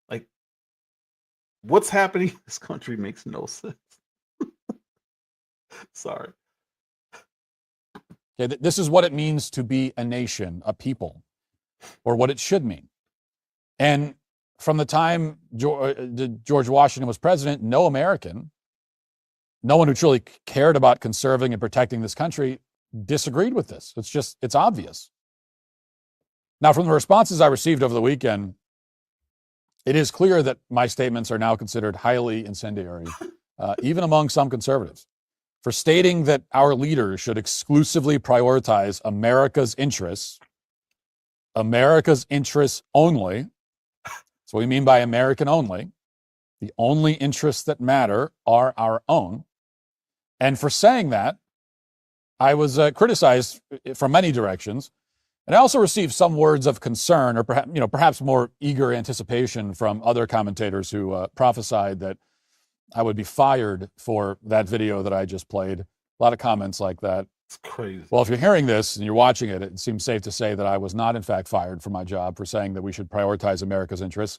Like, what's happening in this country makes no sense. Sorry. Okay, this is what it means to be a nation, a people, or what it should mean. And from the time George Washington was president, no American, no one who truly cared about conserving and protecting this country disagreed with this. It's obvious. Now, from the responses I received over the weekend, it is clear that my statements are now considered highly incendiary, even among some conservatives, for stating that our leaders should exclusively prioritize America's interests only. That's what we mean by American only. The only interests that matter are our own. And for saying that, I was criticized from many directions. And I also received some words of concern, or perhaps more eager anticipation from other commentators who prophesied that I would be fired for that video that I just played. A lot of comments like that. It's crazy. Well, if you're hearing this and you're watching it, it seems safe to say that I was not, in fact, fired from my job for saying that we should prioritize America's interests.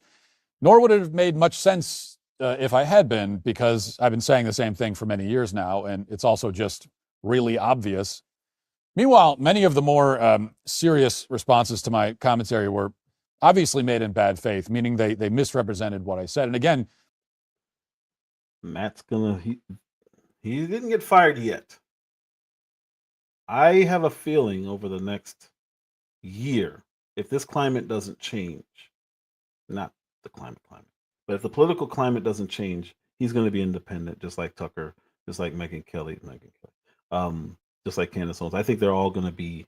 Nor would it have made much sense if I had been, because I've been saying the same thing for many years now, and it's also just really obvious. Meanwhile, many of the more serious responses to my commentary were obviously made in bad faith, meaning they misrepresented what I said. And again, Matt's he didn't get fired yet. I have a feeling over the next year, if this climate doesn't change, not the climate, but if the political climate doesn't change, he's going to be independent, just like Tucker, just like Megyn Kelly, just like Candace Owens. I think they're all going to be,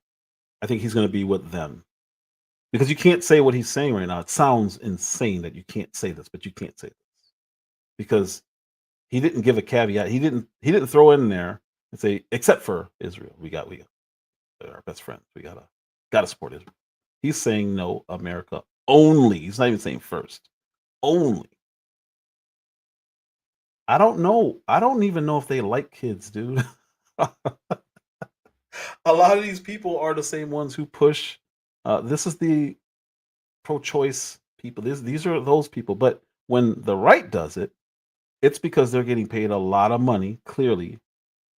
I think he's going to be with them. Because you can't say what he's saying right now. It sounds insane that you can't say this, but you can't say this. Because he didn't give a caveat. He didn't throw in there and say, except for Israel. We got our best friends. We gotta support Israel. He's saying no, America only. He's not even saying first. Only. I don't know. I don't even know if they like kids, dude. A lot of these people are the same ones who push. This is the pro-choice people. These are those people. But When the right does it, it's because they're getting paid a lot of money, clearly,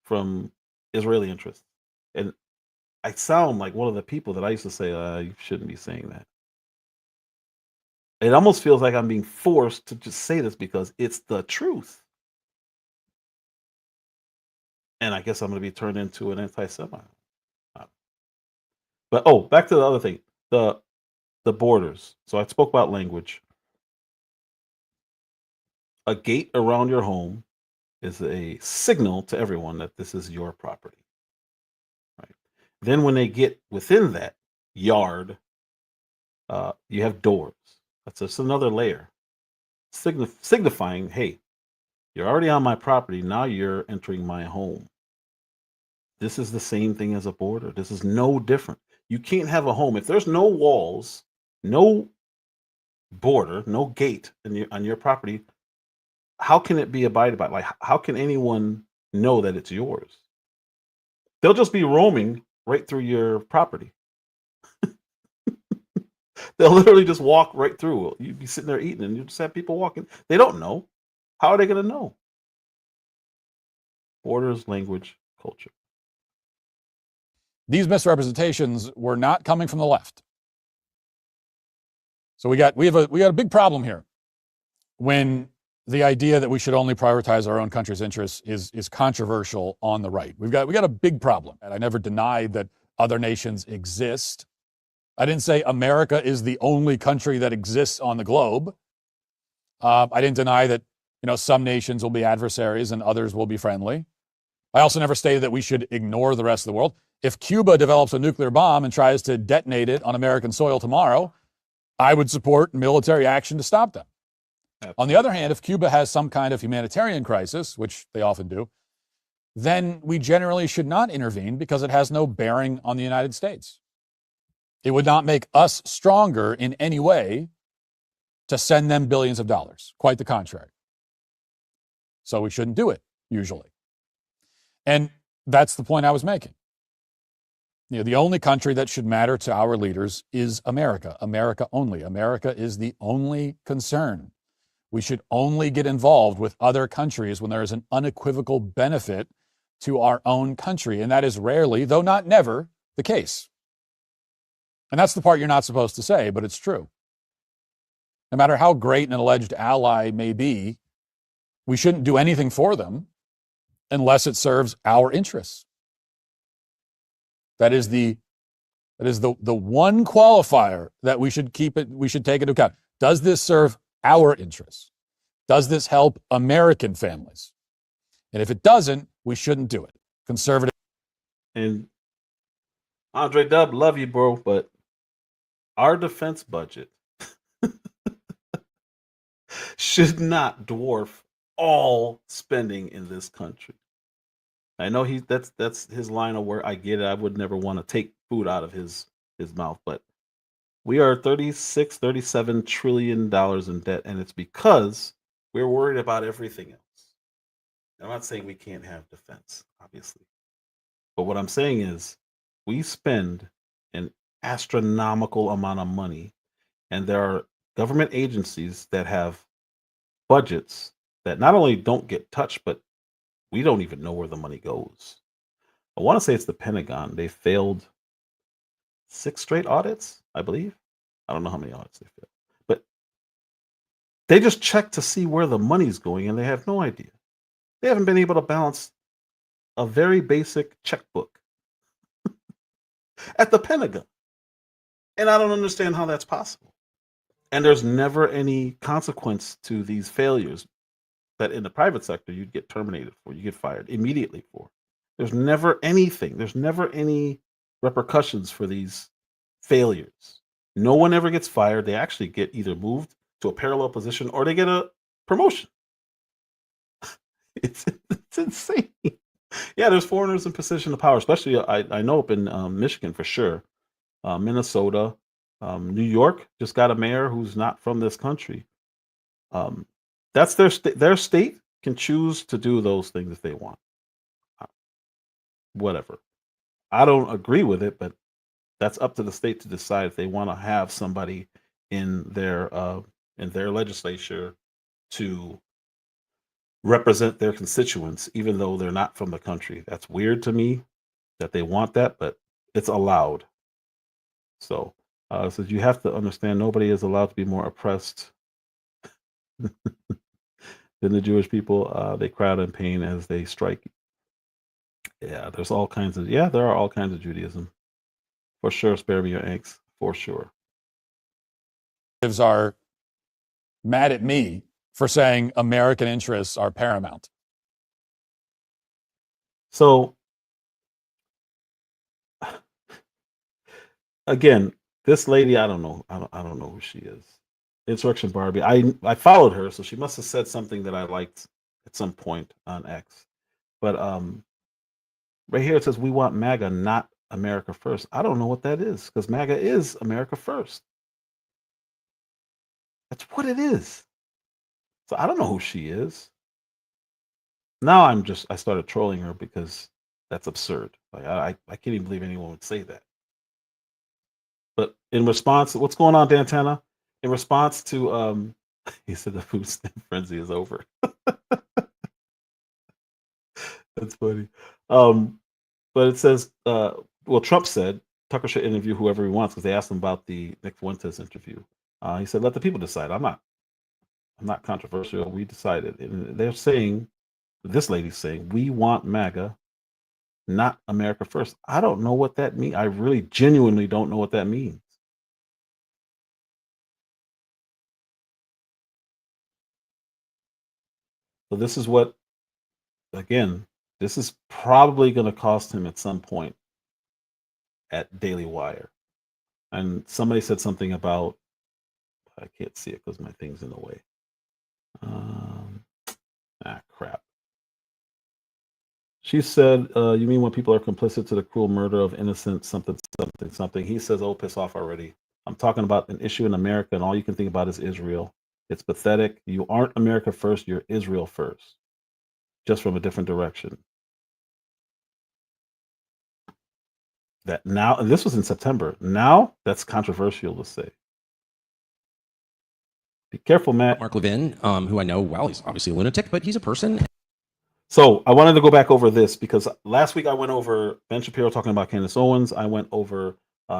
from Israeli interests. And I sound like one of the people that I used to say, you shouldn't be saying that. It almost feels like I'm being forced to just say this because it's the truth. And I guess I'm going to be turned into an anti-Semite. But back to the other thing, the borders. So I spoke about language. A gate around your home is a signal to everyone that this is your property. Right. Then when they get within that yard, you have doors. That's just another layer, signifying, hey, you're already on my property. Now you're entering my home. This is the same thing as a border. This is no different. You can't have a home if there's no walls, no border, no gate on your property. How can it be abided by? Like, how can anyone know that it's yours? They'll just be roaming right through your property. They'll literally just walk right through. You'd be sitting there eating, and you just have people walking. They don't know. How are they going to know? Borders, language, culture. These misrepresentations were not coming from the left. So we have a big problem here when the idea that we should only prioritize our own country's interests is controversial on the right. We got a big problem. And I never denied that other nations exist. I didn't say America is the only country that exists on the globe. I didn't deny that, some nations will be adversaries and others will be friendly. I also never stated that we should ignore the rest of the world. If Cuba develops a nuclear bomb and tries to detonate it on American soil tomorrow, I would support military action to stop them. Absolutely. On the other hand, if Cuba has some kind of humanitarian crisis, which they often do, then we generally should not intervene because it has no bearing on the United States. It would not make us stronger in any way to send them billions of dollars. Quite the contrary. So we shouldn't do it, usually. And that's the point I was making. The only country that should matter to our leaders is America. America only. America is the only concern. We should only get involved with other countries when there is an unequivocal benefit to our own country. And that is rarely, though not never, the case. And that's the part you're not supposed to say, but it's true. No matter how great an alleged ally may be, we shouldn't do anything for them unless it serves our interests. That is the one qualifier that we should take into account. Does this serve our interests? Does this help American families? And if it doesn't, we shouldn't do it. Conservative. And Andre Dub, love you, bro, but our defense budget should not dwarf all spending in this country. I know that's his line of work. I get it. I would never want to take food out of his mouth, but we are $37 trillion in debt, and it's because we're worried about everything else. I'm not saying we can't have defense, obviously, but what I'm saying is we spend an astronomical amount of money, and there are government agencies that have budgets that not only don't get touched, but we don't even know where the money goes. I want to say it's the Pentagon. They failed 6 straight audits, I believe. I don't know how many audits they failed, but they just check to see where the money's going, and they have no idea. They haven't been able to balance a very basic checkbook at the Pentagon. And I don't understand how that's possible. And there's never any consequence to these failures that in the private sector you'd get terminated for, you get fired immediately for. There's never anything. There's never any repercussions for these failures. No one ever gets fired. They actually get either moved to a parallel position or they get a promotion. It's insane. Yeah, there's foreigners in position of power, especially I know up in Michigan for sure, Minnesota, New York just got a mayor who's not from this country. That's their state can choose to do those things if they want. Whatever. I don't agree with it, but that's up to the state to decide if they want to have somebody in their legislature to represent their constituents, even though they're not from the country. That's weird to me that they want that, but it's allowed. So, it says you have to understand nobody is allowed to be more oppressed than the Jewish people. They cry out in pain as they strike. Yeah, there are all kinds of Judaism. For sure, spare me your angst. For sure. Are mad at me for saying American interests are paramount. So, again, this lady, I don't know. I don't know who she is. Insurrection Barbie. I followed her, so she must have said something that I liked at some point on X. But right here it says we want MAGA, not America first. I don't know what that is because MAGA is America first. That's what it is. So I don't know who she is. Now I started trolling her because that's absurd. Like I can't even believe anyone would say that. But in response, what's going on, Dantana? In response to he said the food stamp frenzy is over. That's funny. But it says, well, Trump said Tucker should interview whoever he wants because they asked him about the Nick Fuentes interview. He said, let the people decide. I'm not controversial. We decided. And they're saying, this lady's saying, we want MAGA, not America first. I don't know what that means. I really genuinely don't know what that means. So this is what, again, this is probably going to cost him at some point at Daily Wire. And somebody said something about, I can't see it because my thing's in the way. Crap. She said, you mean when people are complicit to the cruel murder of innocent something. He says, oh, piss off already. I'm talking about an issue in America and all you can think about is Israel. It's pathetic. You aren't America first, you're Israel first. Just from a different direction. That now, and this was in September. Now, that's controversial to say. Be careful, Matt. Mark Levin, who I know, well, he's obviously a lunatic, but he's a person. So I wanted to go back over this because last week I went over Ben Shapiro talking about Candace Owens. I went over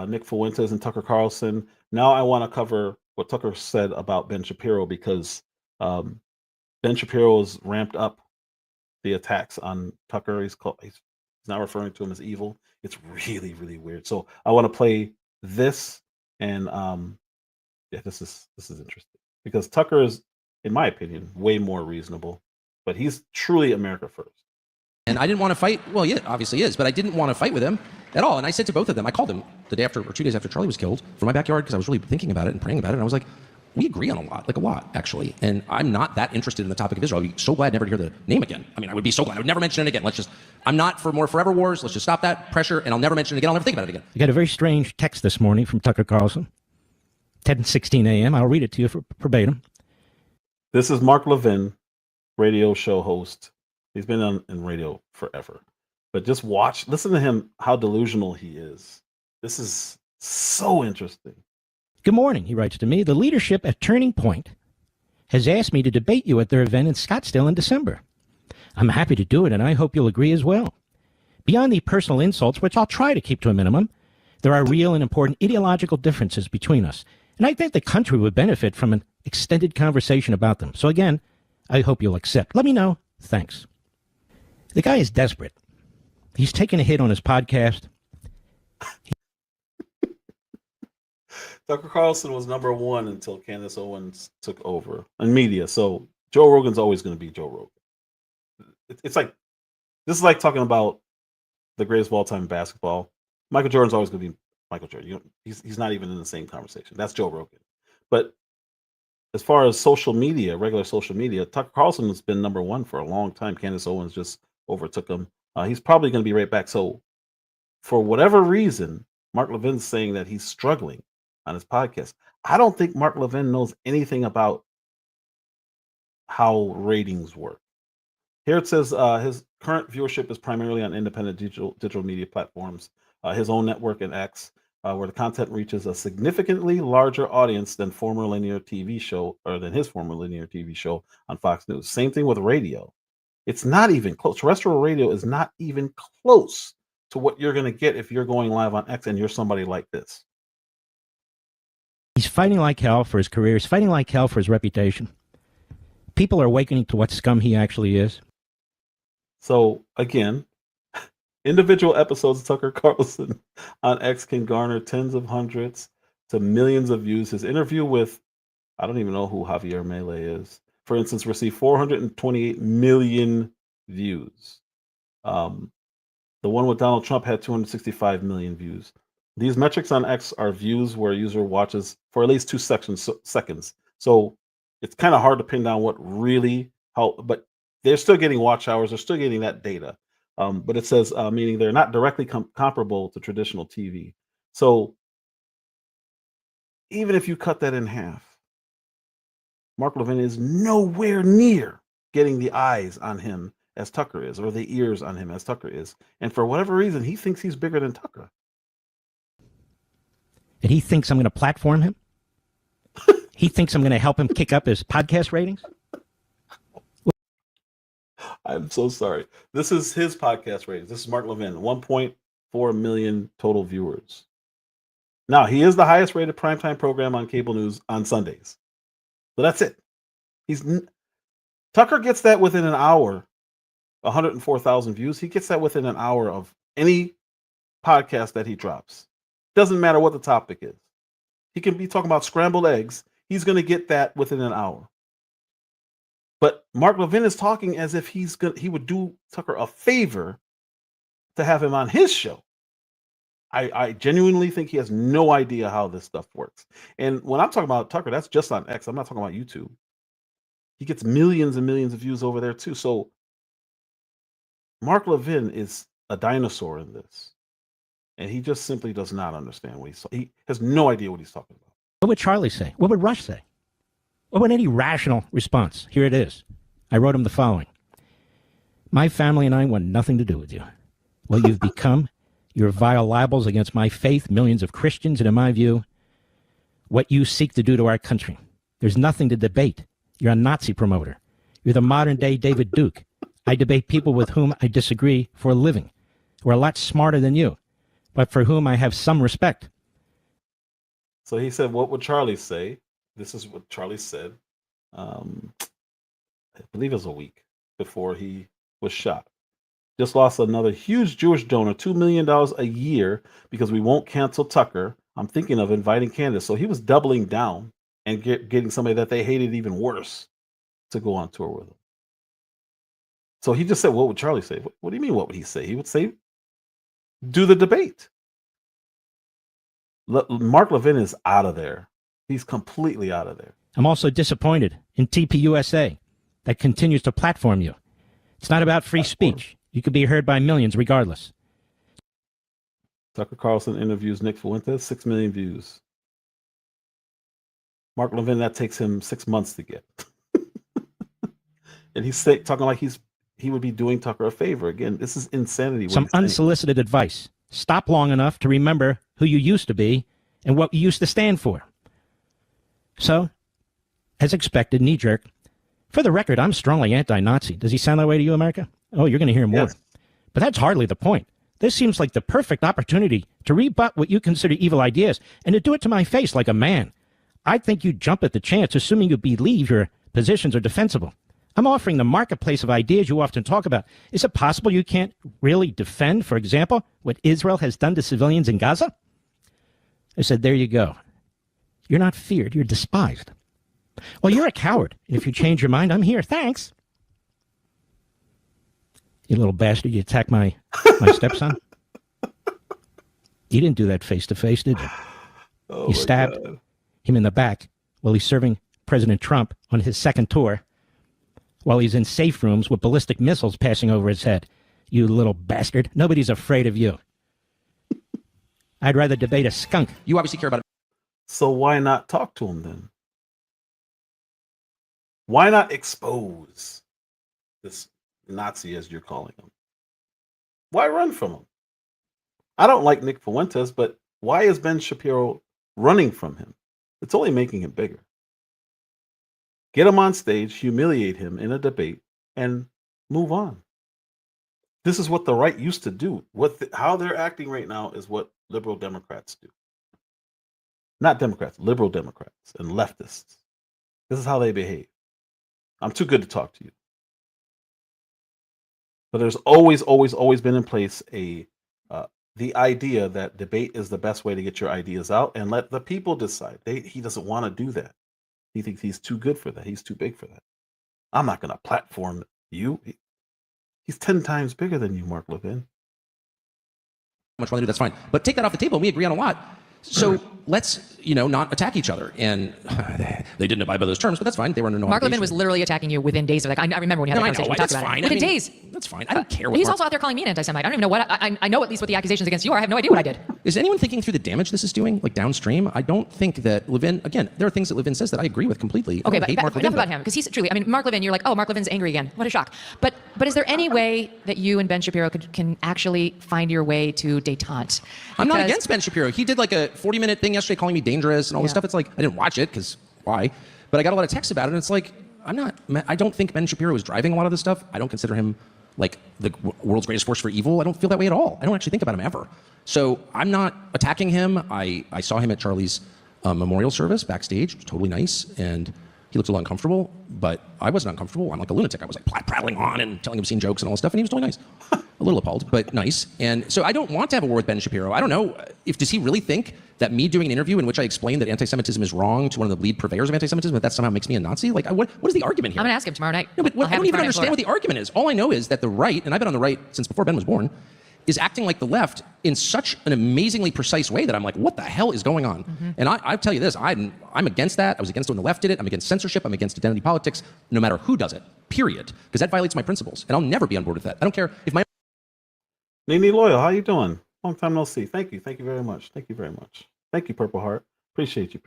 Nick Fuentes and Tucker Carlson. Now I want to cover what Tucker said about Ben Shapiro because Ben Shapiro has ramped up the attacks on Tucker. He's not referring to him as evil. It's really, really weird. So I want to play this, and this is interesting because Tucker is, in my opinion, way more reasonable, but he's truly America first. And I didn't want to fight. Well, yeah, obviously is, but I didn't want to fight with him at all. And I said to both of them, I called him the day after or 2 days after Charlie was killed from my backyard because I was really thinking about it and praying about it. And I was like, we agree on a lot, actually. And I'm not that interested in the topic of Israel. I'd be so glad never to hear the name again. I mean, I would be so glad. I would never mention it again. I'm not for more forever wars. Let's just stop that pressure, and I'll never mention it again. I'll never think about it again. I got a very strange text this morning from Tucker Carlson, 10:16 a.m. I'll read it to you verbatim. This is Mark Levin, radio show host. He's been in radio forever. But just listen to him, how delusional he is. This is so interesting. Good morning, he writes to me. The leadership at Turning Point has asked me to debate you at their event in Scottsdale in December. I'm happy to do it, and I hope you'll agree as well. Beyond the personal insults, which I'll try to keep to a minimum, there are real and important ideological differences between us, and I think the country would benefit from an extended conversation about them. So again, I hope you'll accept. Let me know. Thanks. The guy is desperate. He's taken a hit on his podcast. Tucker Carlson was number one until Candace Owens took over in media. So Joe Rogan's always going to be Joe Rogan. It's like, this is like talking about the greatest of all time in basketball. Michael Jordan's always going to be Michael Jordan. He's not even in the same conversation. That's Joe Rogan. But as far as social media, regular social media, Tucker Carlson has been number one for a long time. Candace Owens just overtook him. He's probably going to be right back. So for whatever reason, Mark Levin's saying that he's struggling on his podcast. I don't think Mark Levin knows anything about how ratings work. Here it says his current viewership is primarily on independent digital media platforms, his own network and X. where the content reaches a significantly larger audience than former linear TV show, or than his former linear TV show on Fox News. Same thing with radio. It's not even close. Terrestrial radio is not even close to what you're going to get if you're going live on X and you're somebody like this. He's fighting like hell for his career. He's fighting like hell for his reputation. People are awakening to what scum he actually is. So, again, individual episodes of Tucker Carlson on X can garner tens of hundreds to millions of views. His interview with, I don't even know who Javier Milei is, for instance, received 428 million views. The one with Donald Trump had 265 million views. These metrics on X are views where a user watches for at least 2 seconds. So it's kind of hard to pin down what really helped, but they're still getting watch hours. They're still getting that data. But it says, meaning they're not directly comparable to traditional TV. So even if you cut that in half, Mark Levin is nowhere near getting the eyes on him as Tucker is, or the ears on him as Tucker is. And for whatever reason, he thinks he's bigger than Tucker. And he thinks I'm going to platform him? He thinks I'm going to help him kick up his podcast ratings? I'm so sorry. This is his podcast ratings. This is Mark Levin, 1.4 million total viewers. Now, he is the highest rated primetime program on cable news on Sundays. So that's it. Tucker gets that within an hour, 104,000 views. He gets that within an hour of any podcast that he drops. Doesn't matter what the topic is. He can be talking about scrambled eggs. He's going to get that within an hour. But Mark Levin is talking as if he would do Tucker a favor to have him on his show. I genuinely think he has no idea how this stuff works. And when I'm talking about Tucker, that's just on X. I'm not talking about YouTube. He gets millions and millions of views over there too. So Mark Levin is a dinosaur in this. And he just simply does not understand what he has no idea what he's talking about. What would Charlie say? What would Rush say? What would any rational response? Here it is. I wrote him the following. My family and I want nothing to do with you. What you've become, your vile libels against my faith, millions of Christians, and in my view, what you seek to do to our country. There's nothing to debate. You're a Nazi promoter. You're the modern-day David Duke. I debate people with whom I disagree for a living, who are a lot smarter than you, but for whom I have some respect. So he said, what would Charlie say? This is what Charlie said. I believe it was a week before he was shot. Just lost another huge Jewish donor, $2 million a year, because we won't cancel Tucker. I'm thinking of inviting Candace. So he was doubling down and getting somebody that they hated even worse to go on tour with him. So he just said, what would Charlie say? What do you mean, what would he say? He would say, do the debate. Mark Levin is out of there. He's completely out of there. I'm also disappointed in TPUSA that continues to platform you. It's not about free speech. You could be heard by millions regardless. Tucker Carlson interviews Nick Fuentes, 6 million views. Mark Levin, that takes him 6 months to get. And he's talking like he would be doing Tucker a favor. Again, this is insanity. Some unsolicited advice. Stop long enough to remember who you used to be and what you used to stand for. So, as expected, knee-jerk. For the record, I'm strongly anti-Nazi. Does he sound that way to you, America? Oh, you're going to hear more. Yes. But that's hardly the point. This seems like the perfect opportunity to rebut what you consider evil ideas and to do it to my face like a man. I think you'd jump at the chance, assuming you believe your positions are defensible. I'm offering the marketplace of ideas you often talk about. Is it possible you can't really defend, for example, what Israel has done to civilians in Gaza? I said, there you go. You're not feared, you're despised. Well, you're a coward, and if you change your mind, I'm here. Thanks. You little bastard, you attacked my stepson? You didn't do that face-to-face, did you? Oh, you stabbed him in the back while he's serving President Trump on his second tour, while he's in safe rooms with ballistic missiles passing over his head. You little bastard. Nobody's afraid of you. I'd rather debate a skunk. You obviously care about it. So why not talk to him then? Why not expose this Nazi, as you're calling him? Why run from him? I don't like Nick Fuentes, but Why is Ben Shapiro running from him? It's only making him bigger. Get him on stage, humiliate him in a debate, and move on. This is what the right used to do. How they're acting right now is what liberal Democrats do. Not Democrats, liberal Democrats and leftists. This is how they behave. I'm too good to talk to you. But there's always been in place the idea that debate is the best way to get your ideas out and let the people decide. He doesn't want to do that. He thinks he's too good for that. He's too big for that. I'm not going to platform you. He's 10 times bigger than you, Mark Levin. Much rather do that's fine. But take that off the table. We agree on a lot. So let's, not attack each other. And they didn't abide by those terms, but that's fine. They were under no Mark obligation. Levin was literally attacking you within days of that. I remember when you had that conversation. We talked that's about fine. it. Within days. That's fine. I don't care what He's Mark... also out there calling me an anti-Semite. I don't even know what I know at least what the accusations against you are. I have no idea what I did. Is anyone thinking through the damage this is doing, like downstream? I don't think that Levin, again, there are things that Levin says that I agree with completely. Okay, I hate Mark but Levin, enough about him, because he's truly, Mark Levin, you're like, oh, Mark Levin's angry again. What a shock. But is there any way that you and Ben Shapiro can actually find your way to détente? I'm not against Ben Shapiro. He did like a 40-minute thing yesterday calling me dangerous and all this stuff. It's like, I didn't watch it, because why? But I got a lot of texts about it, and it's like, I don't think Ben Shapiro is driving a lot of this stuff. I don't consider him like the world's greatest force for evil. I don't feel that way at all. I don't actually think about him ever. So I'm not attacking him. I saw him at Charlie's memorial service backstage. It was totally nice, and he looked a little uncomfortable, but I wasn't uncomfortable. I'm like a lunatic. I was like prattling on and telling him obscene jokes and all this stuff, and he was totally nice. A little appalled, but nice. And so I don't want to have a war with Ben Shapiro. I don't know does he really think that me doing an interview in which I explain that anti-Semitism is wrong to one of the lead purveyors of anti-Semitism, that somehow makes me a Nazi? Like, what is the argument here? I'm going to ask him tomorrow night. No, but I don't even understand what the argument is. All I know is that the right, and I've been on the right since before Ben was born, is acting like the left in such an amazingly precise way that I'm like, what the hell is going on? Mm-hmm. And I tell you this, I'm against that. I was against it when the left did it. I'm against censorship. I'm against identity politics, no matter who does it, period. Because that violates my principles. And I'll never be on board with that. I don't care if my... Nene Loyal, how you doing? Long time no see. Thank you. Thank you very much. Thank you very much. Thank you, Purple Heart. Appreciate you.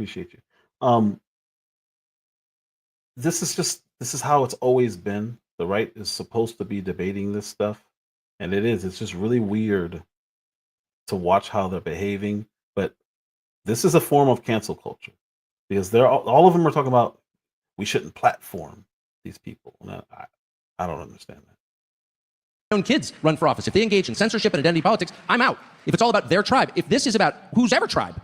This is how it's always been. The right is supposed to be debating this stuff. And it is. It's just really weird to watch how they're behaving. But this is a form of cancel culture. Because all of them are talking about we shouldn't platform these people. And I don't understand that. own kids run for office. If they engage in censorship and identity politics, I'm out. If it's all about their tribe, if this is about whose ever tribe,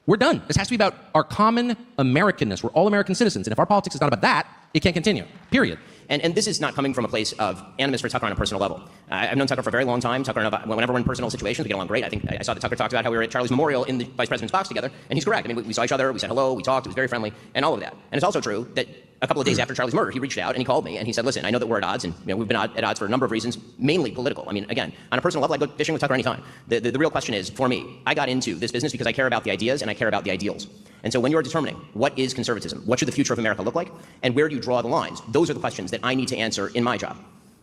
we're done. This has to be about our common Americanness. We're all American citizens. And if our politics is not about that, it can't continue, period. And this is not coming from a place of animus for Tucker on a personal level. I've known Tucker for a very long time. Tucker and I, whenever we're in personal situations, we get along great. I think I saw that Tucker talked about how we were at Charlie's memorial in the vice president's box together, and he's correct. I mean, we saw each other, we said hello, we talked, it was very friendly, and all of that. And it's also true that a couple of days after Charlie's murder, he reached out and he called me and he said, listen, I know that we're at odds, and we've been at odds for a number of reasons, mainly political. I mean, again, on a personal level, I go fishing with Tucker anytime. The real question is, for me, I got into this business because I care about the ideas and I care about the ideals. And so when you're determining what is conservatism, what should the future of America look like, and where do you draw the lines, those are the questions that I need to answer in my job.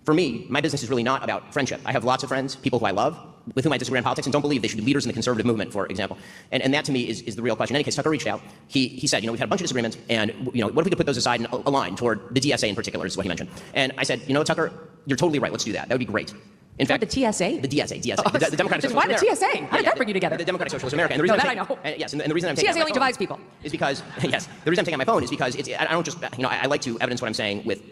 For me, my business is really not about friendship. I have lots of friends, people who I love, with whom I disagree on politics, and don't believe they should be leaders in the conservative movement, for example. And that to me is the real question. In any case, Tucker reached out. He said, we've had a bunch of disagreements, and what if we could put those aside and align toward the DSA in particular, is what he mentioned. And I said, Tucker, you're totally right. Let's do that. That would be great. In fact, the TSA? The DSA. The Democratic Socialist Why the America. TSA? How did that bring you together? The Democratic Socialist America. And the reason that I know. Yes, and the reason I'm taking TSA only divides people. Is because, yes, the reason I'm taking out my phone is because I don't just, I like to evidence what I'm saying with,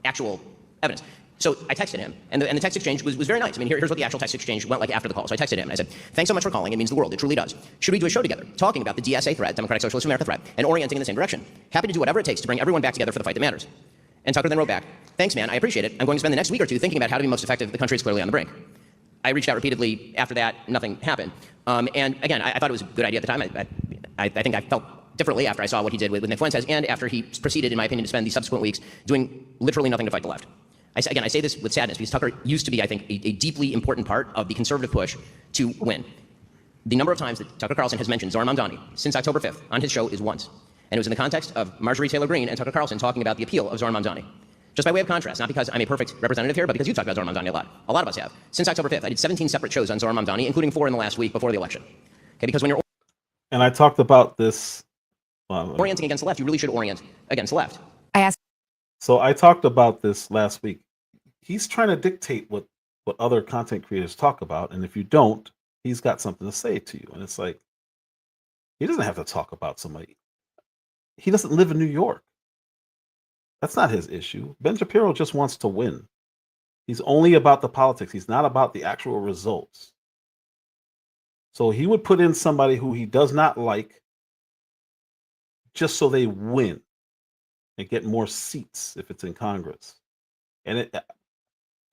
actual evidence. So I texted him, and the text exchange was very nice. I mean, here's what the actual text exchange went like after the call. So I texted him, and I said, thanks so much for calling. It means the world. It truly does. Should we do a show together, talking about the DSA threat, Democratic Socialist America threat, and orienting in the same direction? Happy to do whatever it takes to bring everyone back together for the fight that matters. And Tucker then wrote back, thanks, man. I appreciate it. I'm going to spend the next week or two thinking about how to be most effective. The country is clearly on the brink. I reached out repeatedly after that. Nothing happened. And again, I thought it was a good idea at the time. I think I felt differently after I saw what he did with Nick Fuentes, and after he proceeded, in my opinion, to spend the subsequent weeks doing literally nothing to fight the left. I say this with sadness because Tucker used to be, I think, a deeply important part of the conservative push to win. The number of times that Tucker Carlson has mentioned Zohar Mamdani since October 5th on his show is once. And it was in the context of Marjorie Taylor Greene and Tucker Carlson talking about the appeal of Zohar Mamdani. Just by way of contrast, not because I'm a perfect representative here, but because you talked about Zohar Mamdani a lot. A lot of us have. Since October 5th, I did 17 separate shows on Zohar Mamdani, including 4 in the last week before the election. Okay, because when you're and I talked about this orienting against the left, you really should orient against the left. So I talked about this last week. He's trying to dictate what other content creators talk about, and if you don't, he's got something to say to you. And it's like, He doesn't have to talk about somebody. He doesn't live in New York. That's not his issue. Ben Shapiro just wants to win. He's only about the politics. He's not about the actual results. So he would put in somebody who he does not like just so they win and get more seats if it's in Congress. And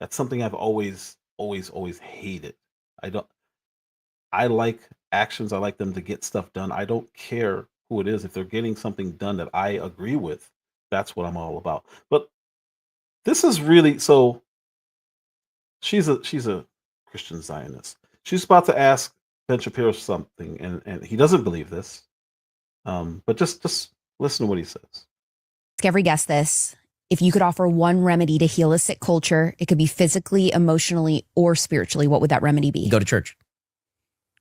that's something I've always hated. I like actions. I like them to get stuff done. I don't care who it is. If they're getting something done that I agree with, that's what I'm all about. But this is really, so she's a Christian Zionist. She's about to ask Ben Shapiro something, and he doesn't believe this. But just listen to what he says. Ask every guest this. If you could offer one remedy to heal a sick culture, it could be physically, emotionally, or spiritually. What would that remedy be? Go to church.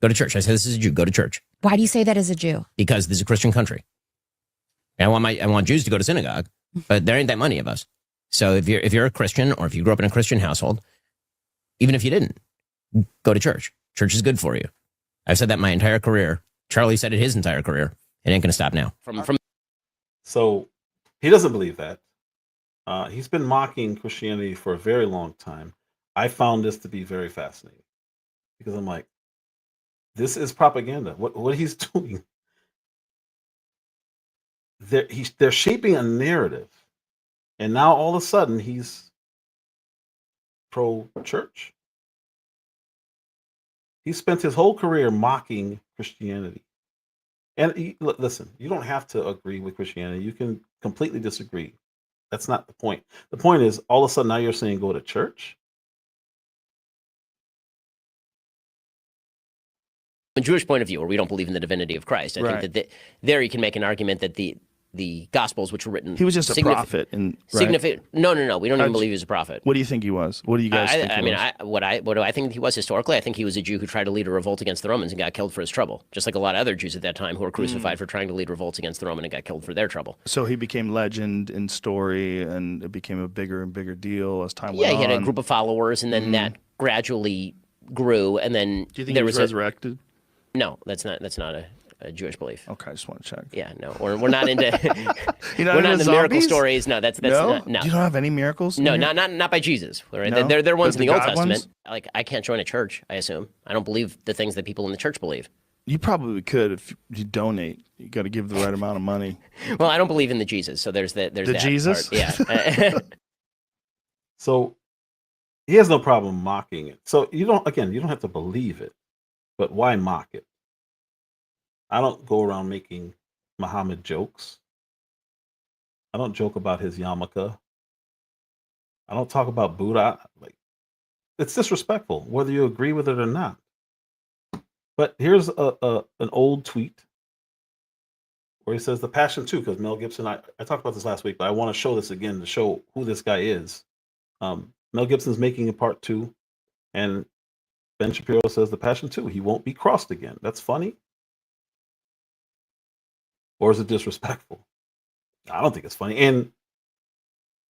Go to church. I say this is a Jew. Go to church. Why do you say that as a Jew? Because this is a Christian country. And I want Jews to go to synagogue, but there ain't that many of us. So if you're a Christian, or if you grew up in a Christian household, even if you didn't, go to church. Church is good for you. I've said that my entire career. Charlie said it his entire career. It ain't going to stop now. So he doesn't believe that. He's been mocking Christianity for a very long time. I found this to be very fascinating because I'm like, this is propaganda. What he's doing. They're shaping a narrative, and now all of a sudden he's pro-church. He spent his whole career mocking Christianity. And listen, you don't have to agree with Christianity. You can completely disagree. That's not the point. The point is, all of a sudden now you're saying go to church. From a Jewish point of view, where we don't believe in the divinity of Christ, I think that there you can make an argument that the Gospels, which were written, he was just a prophet, and significant. No. We don't even believe he was a prophet. What do you think he was? What do you guys think? What do I think he was historically? I think he was a Jew who tried to lead a revolt against the Romans and got killed for his trouble, just like a lot of other Jews at that time who were crucified for trying to lead revolts against the Roman and got killed for their trouble. So he became legend in story, and it became a bigger and bigger deal as time went on. Yeah, he had a group of followers, and then that gradually grew, and then do you think he was resurrected? No, that's not a Jewish belief. Okay, I just want to check. Yeah, no, we're not into we're not into miracle stories. No, that's no? No. You don't have any miracles? No, not by Jesus. Right? No? They're ones in the Old Testament. Ones? Like, I can't join a church, I assume. I don't believe the things that people in the church believe. You probably could if you donate. You got to give the right amount of money. Well, I don't believe in the Jesus, so there's that Jesus? Part. Yeah. So he has no problem mocking it. So you don't have to believe it, but why mock it? I don't go around making Muhammad jokes. I don't joke about his yarmulke. I don't talk about Buddha. Like, it's disrespectful, whether you agree with it or not. But here's an old tweet where he says the Passion 2, because Mel Gibson, I talked about this last week, but I want to show this again to show who this guy is. Mel Gibson's making a part 2, and Ben Shapiro says the Passion 2, he won't be crossed again. That's funny. Or is it disrespectful? I don't think it's funny. And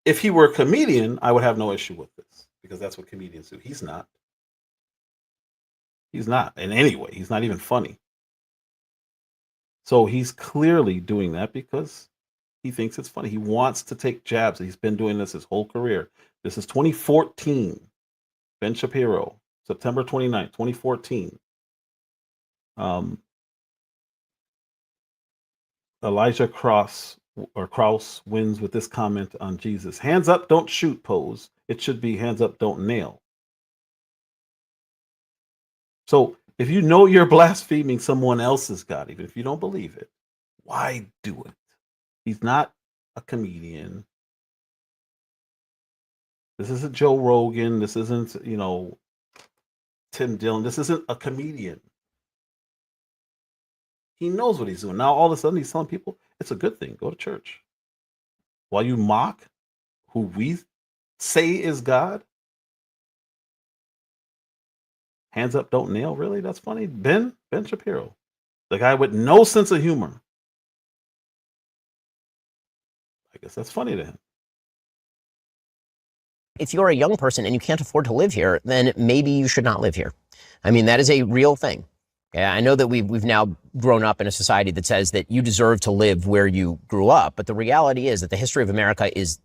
if he were a comedian, I would have no issue with this, because that's what comedians do. He's not. He's not in any way. He's not even funny. So he's clearly doing that because he thinks it's funny. He wants to take jabs. He's been doing this his whole career. This is 2014. Ben Shapiro, September 29th, 2014. Elijah Krause wins with this comment on Jesus. Hands up, don't shoot pose. It should be hands up, don't nail. So if you know you're blaspheming someone else's God, even if you don't believe it, why do it? He's not a comedian. This isn't Joe Rogan. This isn't, Tim Dillon. This isn't a comedian. He knows what he's doing. Now, all of a sudden, he's telling people it's a good thing. Go to church. While you mock who we say is God. Hands up, don't nail. Really? That's funny. Ben Shapiro, the guy with no sense of humor. I guess that's funny to him. If you're a young person and you can't afford to live here, then maybe you should not live here. I mean, that is a real thing. Yeah, I know that we've now grown up in a society that says that you deserve to live where you grew up. But the reality is that the history of America is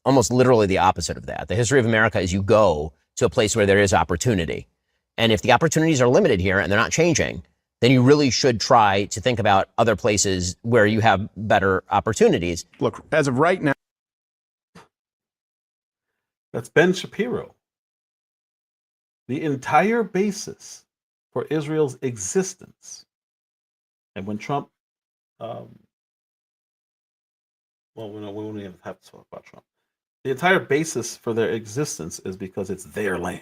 almost literally the opposite of that. The history of America is you go to a place where there is opportunity. And if the opportunities are limited here and they're not changing, then you really should try to think about other places where you have better opportunities. Look, as of right now. That's Ben Shapiro. The entire basis for Israel's existence. And when Trump, well, we don't even have to talk about Trump. The entire basis for their existence is because it's their land.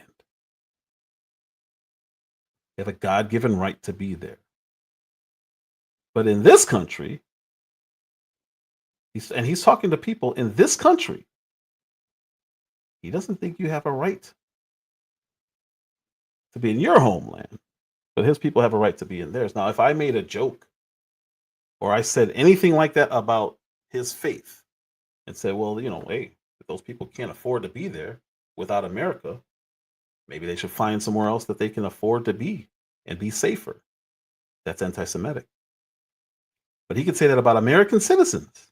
They have a God-given right to be there. But in this country, he's talking to people in this country, he doesn't think you have a right to be in your homeland, but his people have a right to be in theirs. Now, if I made a joke or I said anything like that about his faith and said, well, hey, if those people can't afford to be there without America, maybe they should find somewhere else that they can afford to be and be safer. That's anti-Semitic. But he could say that about American citizens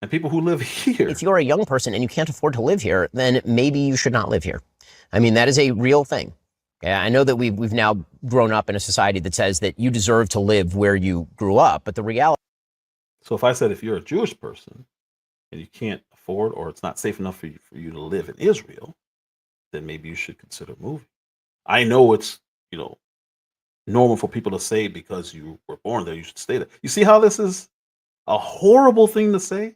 and people who live here. If you're a young person and you can't afford to live here, then maybe you should not live here. I mean, that is a real thing. Yeah, I know that we've now grown up in a society that says that you deserve to live where you grew up, but the reality. So if I said, if you're a Jewish person and you can't afford, or it's not safe enough for you to live in Israel, then maybe you should consider moving. I know it's, normal for people to say because you were born there, you should stay there. You see how this is a horrible thing to say?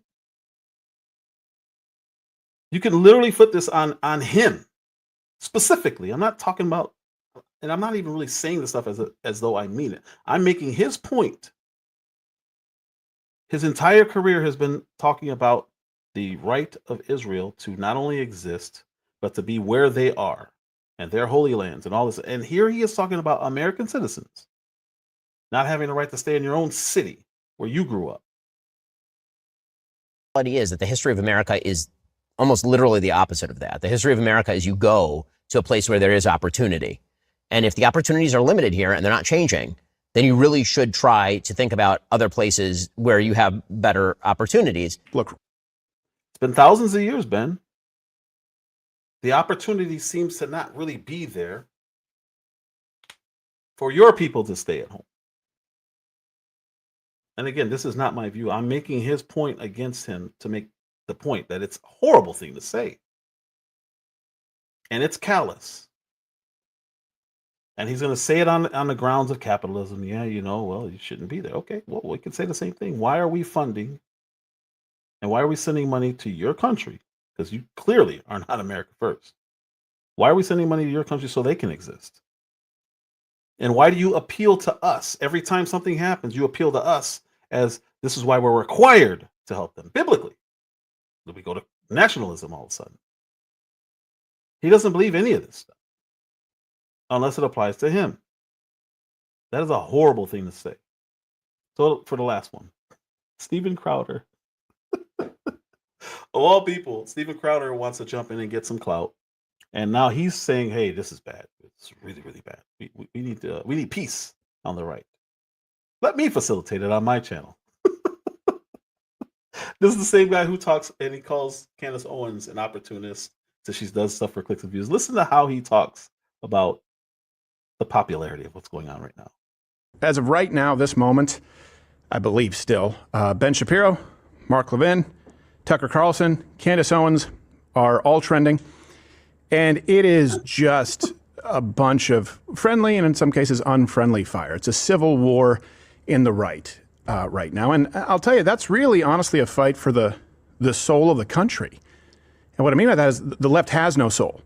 You can literally put this on him specifically. I'm not talking about, and I'm not even really saying this stuff as though I mean it. I'm making his point. His entire career has been talking about the right of Israel to not only exist, but to be where they are and their holy lands and all this. And here he is talking about American citizens not having the right to stay in your own city where you grew up. The reality is that the history of America is almost literally the opposite of that. The history of America is you go to a place where there is opportunity. And if the opportunities are limited here and they're not changing, then you really should try to think about other places where you have better opportunities. Look, it's been thousands of years, Ben. The opportunity seems to not really be there for your people to stay at home. And again, this is not my view. I'm making his point against him to make the point that it's a horrible thing to say. And it's callous. And he's going to say it on the grounds of capitalism. Yeah, well, you shouldn't be there. Okay, well, we can say the same thing. Why are we funding and why are we sending money to your country? Because you clearly are not America first. Why are we sending money to your country so they can exist? And why do you appeal to us? Every time something happens, you appeal to us as this is why we're required to help them biblically. Then we go to nationalism all of a sudden. He doesn't believe any of this stuff unless it applies to him. That is a horrible thing to say. So for the last one, Steven Crowder. Of all people, Steven Crowder wants to jump in and get some clout. And now he's saying, hey, this is bad. It's really, really bad. We need peace on the right. Let me facilitate it on my channel. This is the same guy who talks and he calls Candace Owens an opportunist so she does stuff for clicks and views. Listen to how he talks about the popularity of what's going on right now. as of right now, this moment, I believe still, Ben Shapiro, Mark Levin, Tucker Carlson, Candace Owens are all trending. And it is just a bunch of friendly and in some cases unfriendly fire. It's a civil war in the right now. And I'll tell you, that's really honestly a fight for the soul of the country. And what I mean by that is the left has no soul.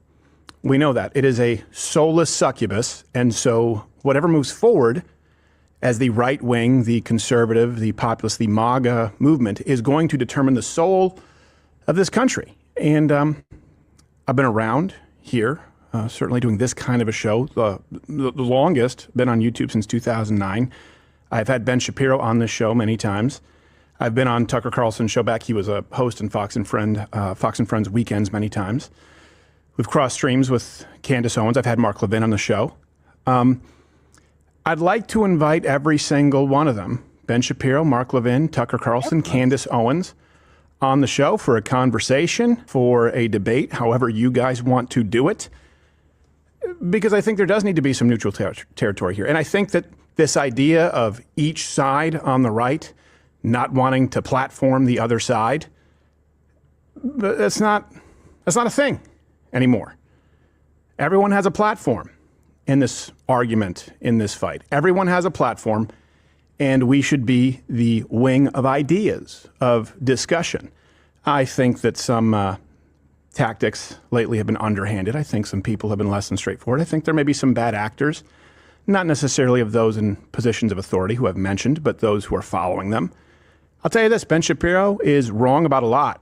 We know that. It is a soulless succubus. And so whatever moves forward as the right wing, the conservative, the populist, the MAGA movement is going to determine the soul of this country. And I've been around here, certainly doing this kind of a show, the longest, been on YouTube since 2009. I've had Ben Shapiro on this show many times. I've been on Tucker Carlson's show back. He was a host in Fox and Friends weekends many times. We've crossed streams with Candace Owens. I've had Mark Levin on the show. I'd like to invite every single one of them, Ben Shapiro, Mark Levin, Tucker Carlson, Candace Owens, on the show for a conversation, for a debate, however you guys want to do it. Because I think there does need to be some neutral territory here. And I think that this idea of each side on the right not wanting to platform the other side, that's not a thing anymore. Everyone has a platform in this argument, in this fight. Everyone has a platform, and we should be the wing of ideas, of discussion. I think that some tactics lately have been underhanded. I think some people have been less than straightforward. I think there may be some bad actors, not necessarily of those in positions of authority who I've mentioned, but those who are following them. I'll tell you this, Ben Shapiro is wrong about a lot.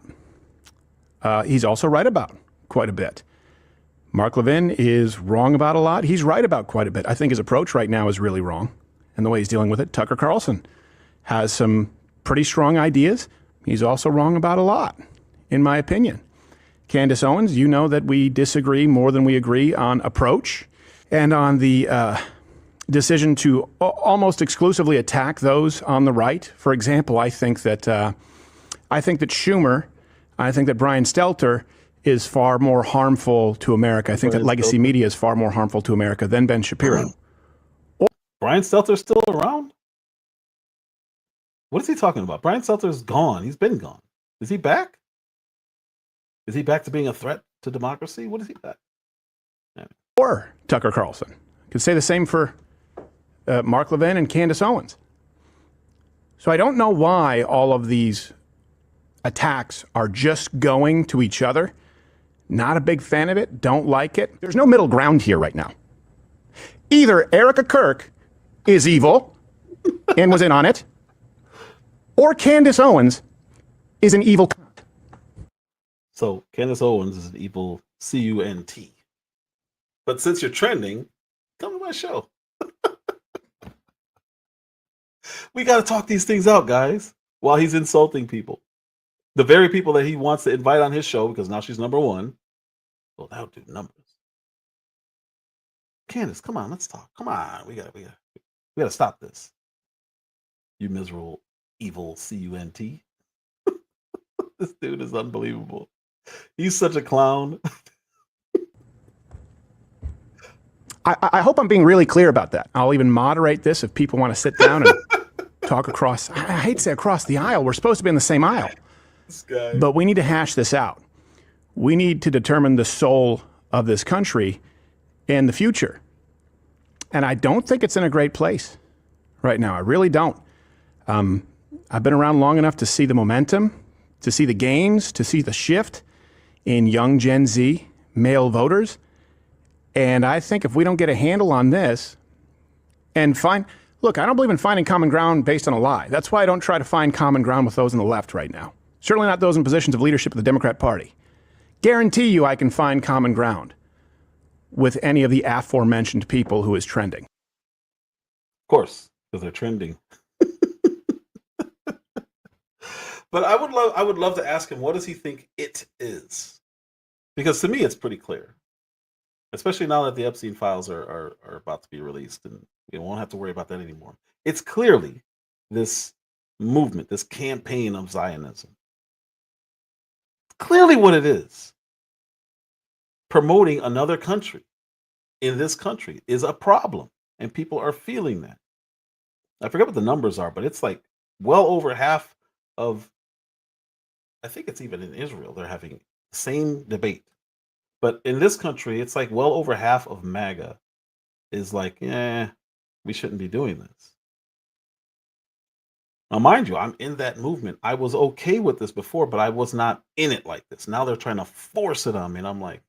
He's also right about quite a bit. Mark Levin is wrong about a lot. He's right about quite a bit. I think his approach right now is really wrong, and the way he's dealing with it. Tucker Carlson has some pretty strong ideas. He's also wrong about a lot, in my opinion. Candace Owens, you know that we disagree more than we agree on approach and on the decision to almost exclusively attack those on the right. For example, I think that Schumer, I think that Brian Stelter is far more harmful to America. I think that legacy media is far more harmful to America than Ben Shapiro. Brian Stelter's still around? What is he talking about? Brian Stelter's gone. He's been gone. Is he back? Is he back to being a threat to democracy? What is he back? Or Tucker Carlson. Could say the same for Mark Levin and Candace Owens. So I don't know why all of these attacks are just going to each other. Not a big fan of it. Don't like it. There's no middle ground here right now. Either Erica Kirk is evil and was in on it, or Candace Owens is an evil cunt. So Candace Owens is an evil C-U-N-T. But since you're trending, come to my show. We got to talk these things out, guys, while he's insulting people. The very people that he wants to invite on his show, because now she's number one. Well, that'll do numbers. Candace, come on, let's talk. Come on, we gotta stop this. You miserable, evil C-U-N-T. This dude is unbelievable. He's such a clown. I hope I'm being really clear about that. I'll even moderate this if people want to sit down and talk across. I hate to say across the aisle. We're supposed to be in the same aisle. But we need to hash this out. We need to determine the soul of this country and the future. And I don't think it's in a great place right now. I really don't. I've been around long enough to see the momentum, to see the gains, to see the shift in young Gen Z male voters. And I think if we don't get a handle on this and look, I don't believe in finding common ground based on a lie. That's why I don't try to find common ground with those on the left right now. Certainly not those in positions of leadership of the Democrat Party. Guarantee you I can find common ground with any of the aforementioned people who is trending. Of course, because they're trending. But I would love to ask him, what does he think it is? Because to me, it's pretty clear. Especially now that the Epstein files are about to be released, and we won't have to worry about that anymore. It's clearly this movement, this campaign of Zionism. Clearly what it is. Promoting another country in this country is a problem, and people are feeling that. I forget what the numbers are, but it's like well over half of, I think it's even in Israel, they're having the same debate. But in this country, it's like well over half of MAGA is like, we shouldn't be doing this. Now, mind you, I'm in that movement. I was okay with this before, but I was not in it like this. Now they're trying to force it on me, and I'm like,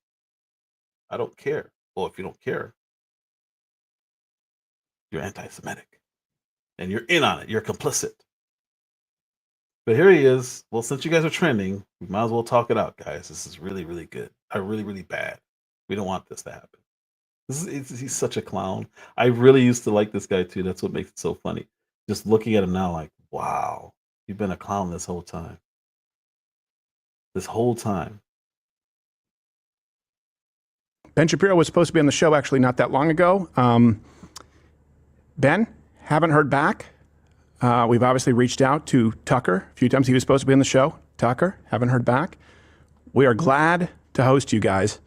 I don't care. Well, if you don't care, you're anti-Semitic, and you're in on it. You're complicit. But here he is. Well, since you guys are trending, we might as well talk it out, guys. This is really, really good. Really, really bad. We don't want this to happen. He's such a clown. I really used to like this guy too. That's what makes it so funny. Just looking at him now, like, wow, you've been a clown this whole time. This whole time. Ben Shapiro was supposed to be on the show actually not that long ago. Ben, haven't heard back. We've obviously reached out to Tucker a few times. He was supposed to be on the show. Tucker, haven't heard back. We are glad to host you guys.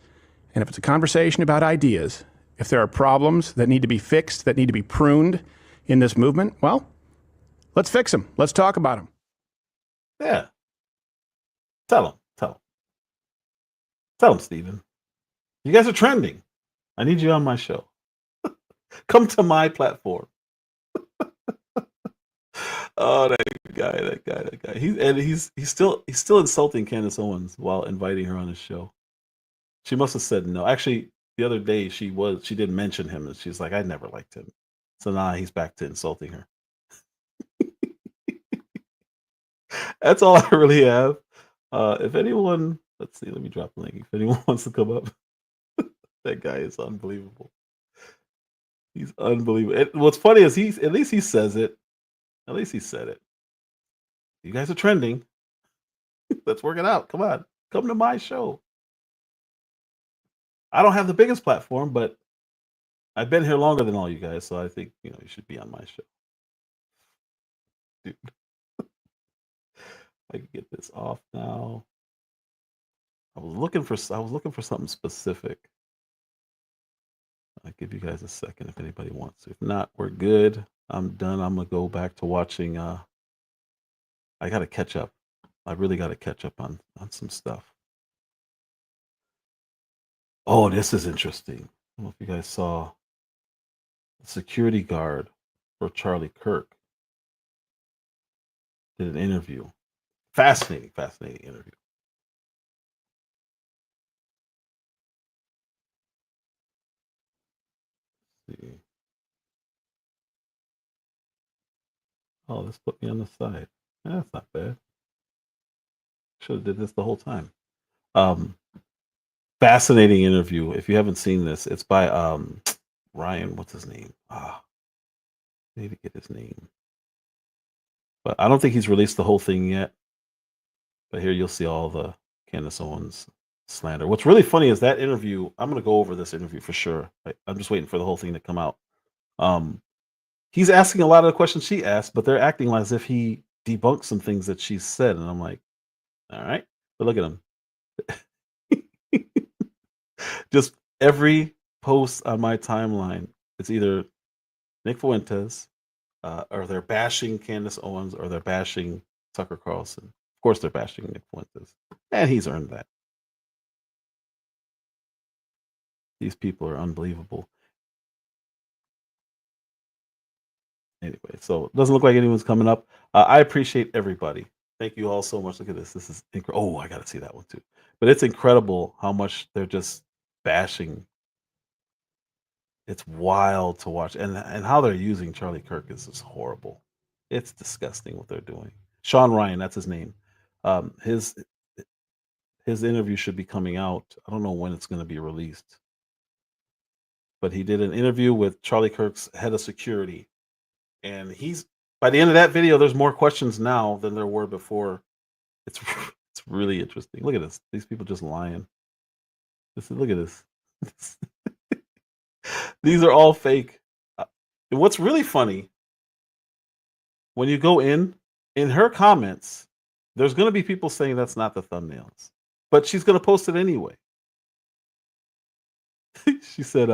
And if it's a conversation about ideas, if there are problems that need to be fixed, that need to be pruned in this movement, well, let's fix them. Let's talk about them. Yeah. Tell him, Stephen. You guys are trending. I need you on my show. Come to my platform. Oh, that guy. He's still insulting Candace Owens while inviting her on his show. She must have said no. Actually, the other day she did mention him, and she's like, I never liked him. So now he's back to insulting her. That's all I really have. If anyone, let's see, let me drop a link. If anyone wants to come up, that guy is unbelievable. He's unbelievable. And what's funny is at least he says it. At least he said it. You guys are trending. Let's work it out. Come on. Come to my show. I don't have the biggest platform, but I've been here longer than all you guys, so I think you should be on my show. Dude. I can get this off now. I was looking for something specific. I'll give you guys a second if anybody wants to. If not, we're good. I'm done. I'm gonna go back to watching. I gotta catch up. I really gotta catch up on some stuff. Oh, this is interesting. I don't know if you guys saw the security guard for Charlie Kirk did an interview. Fascinating interview. Let's see. Oh, this put me on the side. That's not bad. Should have did this the whole time. Fascinating interview. If you haven't seen this, it's by Ryan. What's his name? I need to get his name. But I don't think he's released the whole thing yet. But here you'll see all the Candace Owens slander. What's really funny is that interview. I'm going to go over this interview for sure. I'm just waiting for the whole thing to come out. He's asking a lot of the questions she asked, but they're acting as if he debunked some things that she said. And I'm like, all right. But look at him. Just every post on my timeline, it's either Nick Fuentes, or they're bashing Candace Owens, or they're bashing Tucker Carlson. Of course, they're bashing Nick Fuentes, and he's earned that. These people are unbelievable. Anyway, so it doesn't look like anyone's coming up. I appreciate everybody. Thank you all so much. Look at this. This is incredible. Oh, I got to see that one too. But it's incredible how much they're just bashing. It's wild to watch, and how they're using Charlie Kirk is just horrible. It's disgusting what they're doing. Sean Ryan, that's his name. His interview should be coming out. I don't know when it's going to be released, but he did an interview with Charlie Kirk's head of security, and by the end of that video, there's more questions now than there were before. It's really interesting. Look at this. These people just lying. Look at this. These are all fake. And what's really funny, when you go in her comments, there's going to be people saying that's not the thumbnails, but she's going to post it anyway. She said,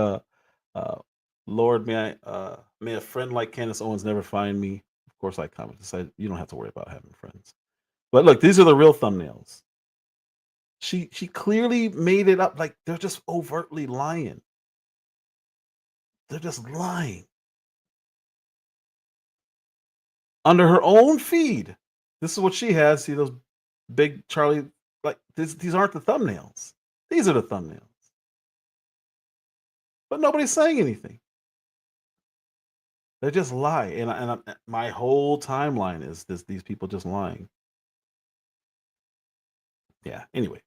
Lord, may a friend like Candace Owens never find me. Of course, I commented, said, you don't have to worry about having friends. But look, these are the real thumbnails. She clearly made it up. Like, they're just overtly lying. They're just lying. Under her own feed. This is what she has. See those big Charlie, like these aren't the thumbnails. These are the thumbnails. But nobody's saying anything. They just lie. And my whole timeline is these people just lying. Yeah, anyway.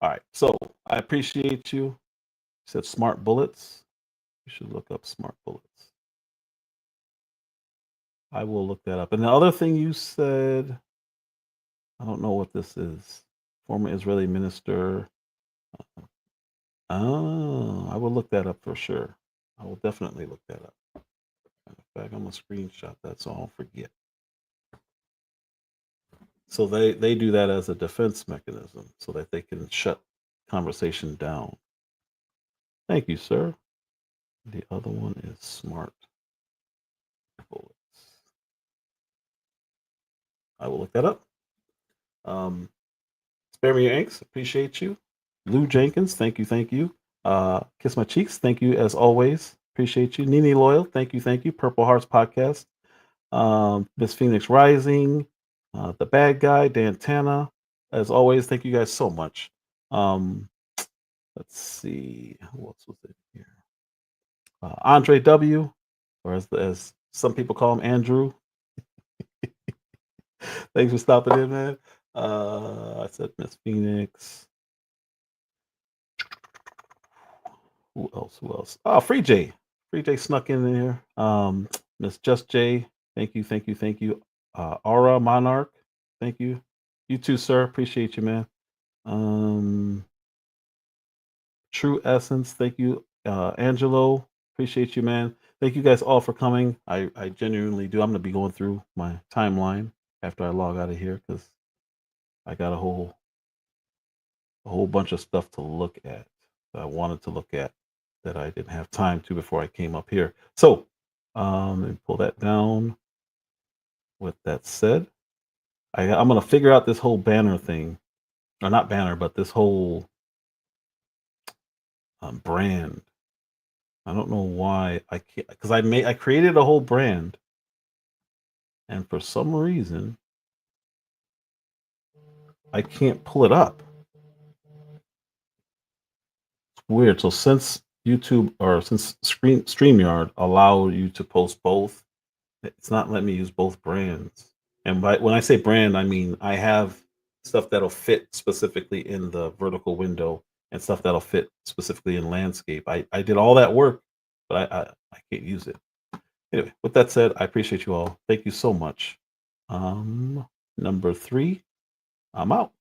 All right. So I appreciate you. You said smart bullets. You should look up smart bullets. I will look that up. And the other thing you said, I don't know what this is. Former Israeli minister. Oh, I will look that up for sure. I will definitely look that up. In fact, I'm gonna screenshot that so I don't forget. So they do that as a defense mechanism so that they can shut conversation down. Thank you, sir. The other one is smart bullets. I will look that up. Spare me your inks. Appreciate you. Lou Jenkins, thank you, thank you. Kiss My Cheeks, thank you as always. Appreciate you. Nini Loyal, thank you, thank you. Purple Hearts Podcast. Miss Phoenix Rising, The Bad Guy, Dan Tana. As always, thank you guys so much. Let's see. Who else was in here? Andre W., or as some people call him, Andrew. Thanks for stopping in, man. I said Miss Phoenix. Who else? Who else? Oh, Free J. Free J snuck in there. Miss Just J. Thank you, thank you, thank you. Aura Monarch. Thank you. You too, sir. Appreciate you, man. True Essence. Thank you, Angelo. Appreciate you, man. Thank you guys all for coming. I genuinely do. I'm gonna be going through my timeline after I log out of here because I got a whole bunch of stuff to look at that I wanted to look at that I didn't have time to before I came up here. So let me pull that down. With that said, I'm gonna figure out this whole banner thing, or not banner, but this whole brand. I don't know why I can't, because I created a whole brand, and for some reason I can't pull it up. It's weird. So since YouTube or since StreamYard allow you to post both, it's not letting me use both brands. And when I say brand, I mean I have stuff that'll fit specifically in the vertical window and stuff that'll fit specifically in landscape. I did all that work, but I can't use it. Anyway, with that said, I appreciate you all. Thank you so much. Number 3, I'm out.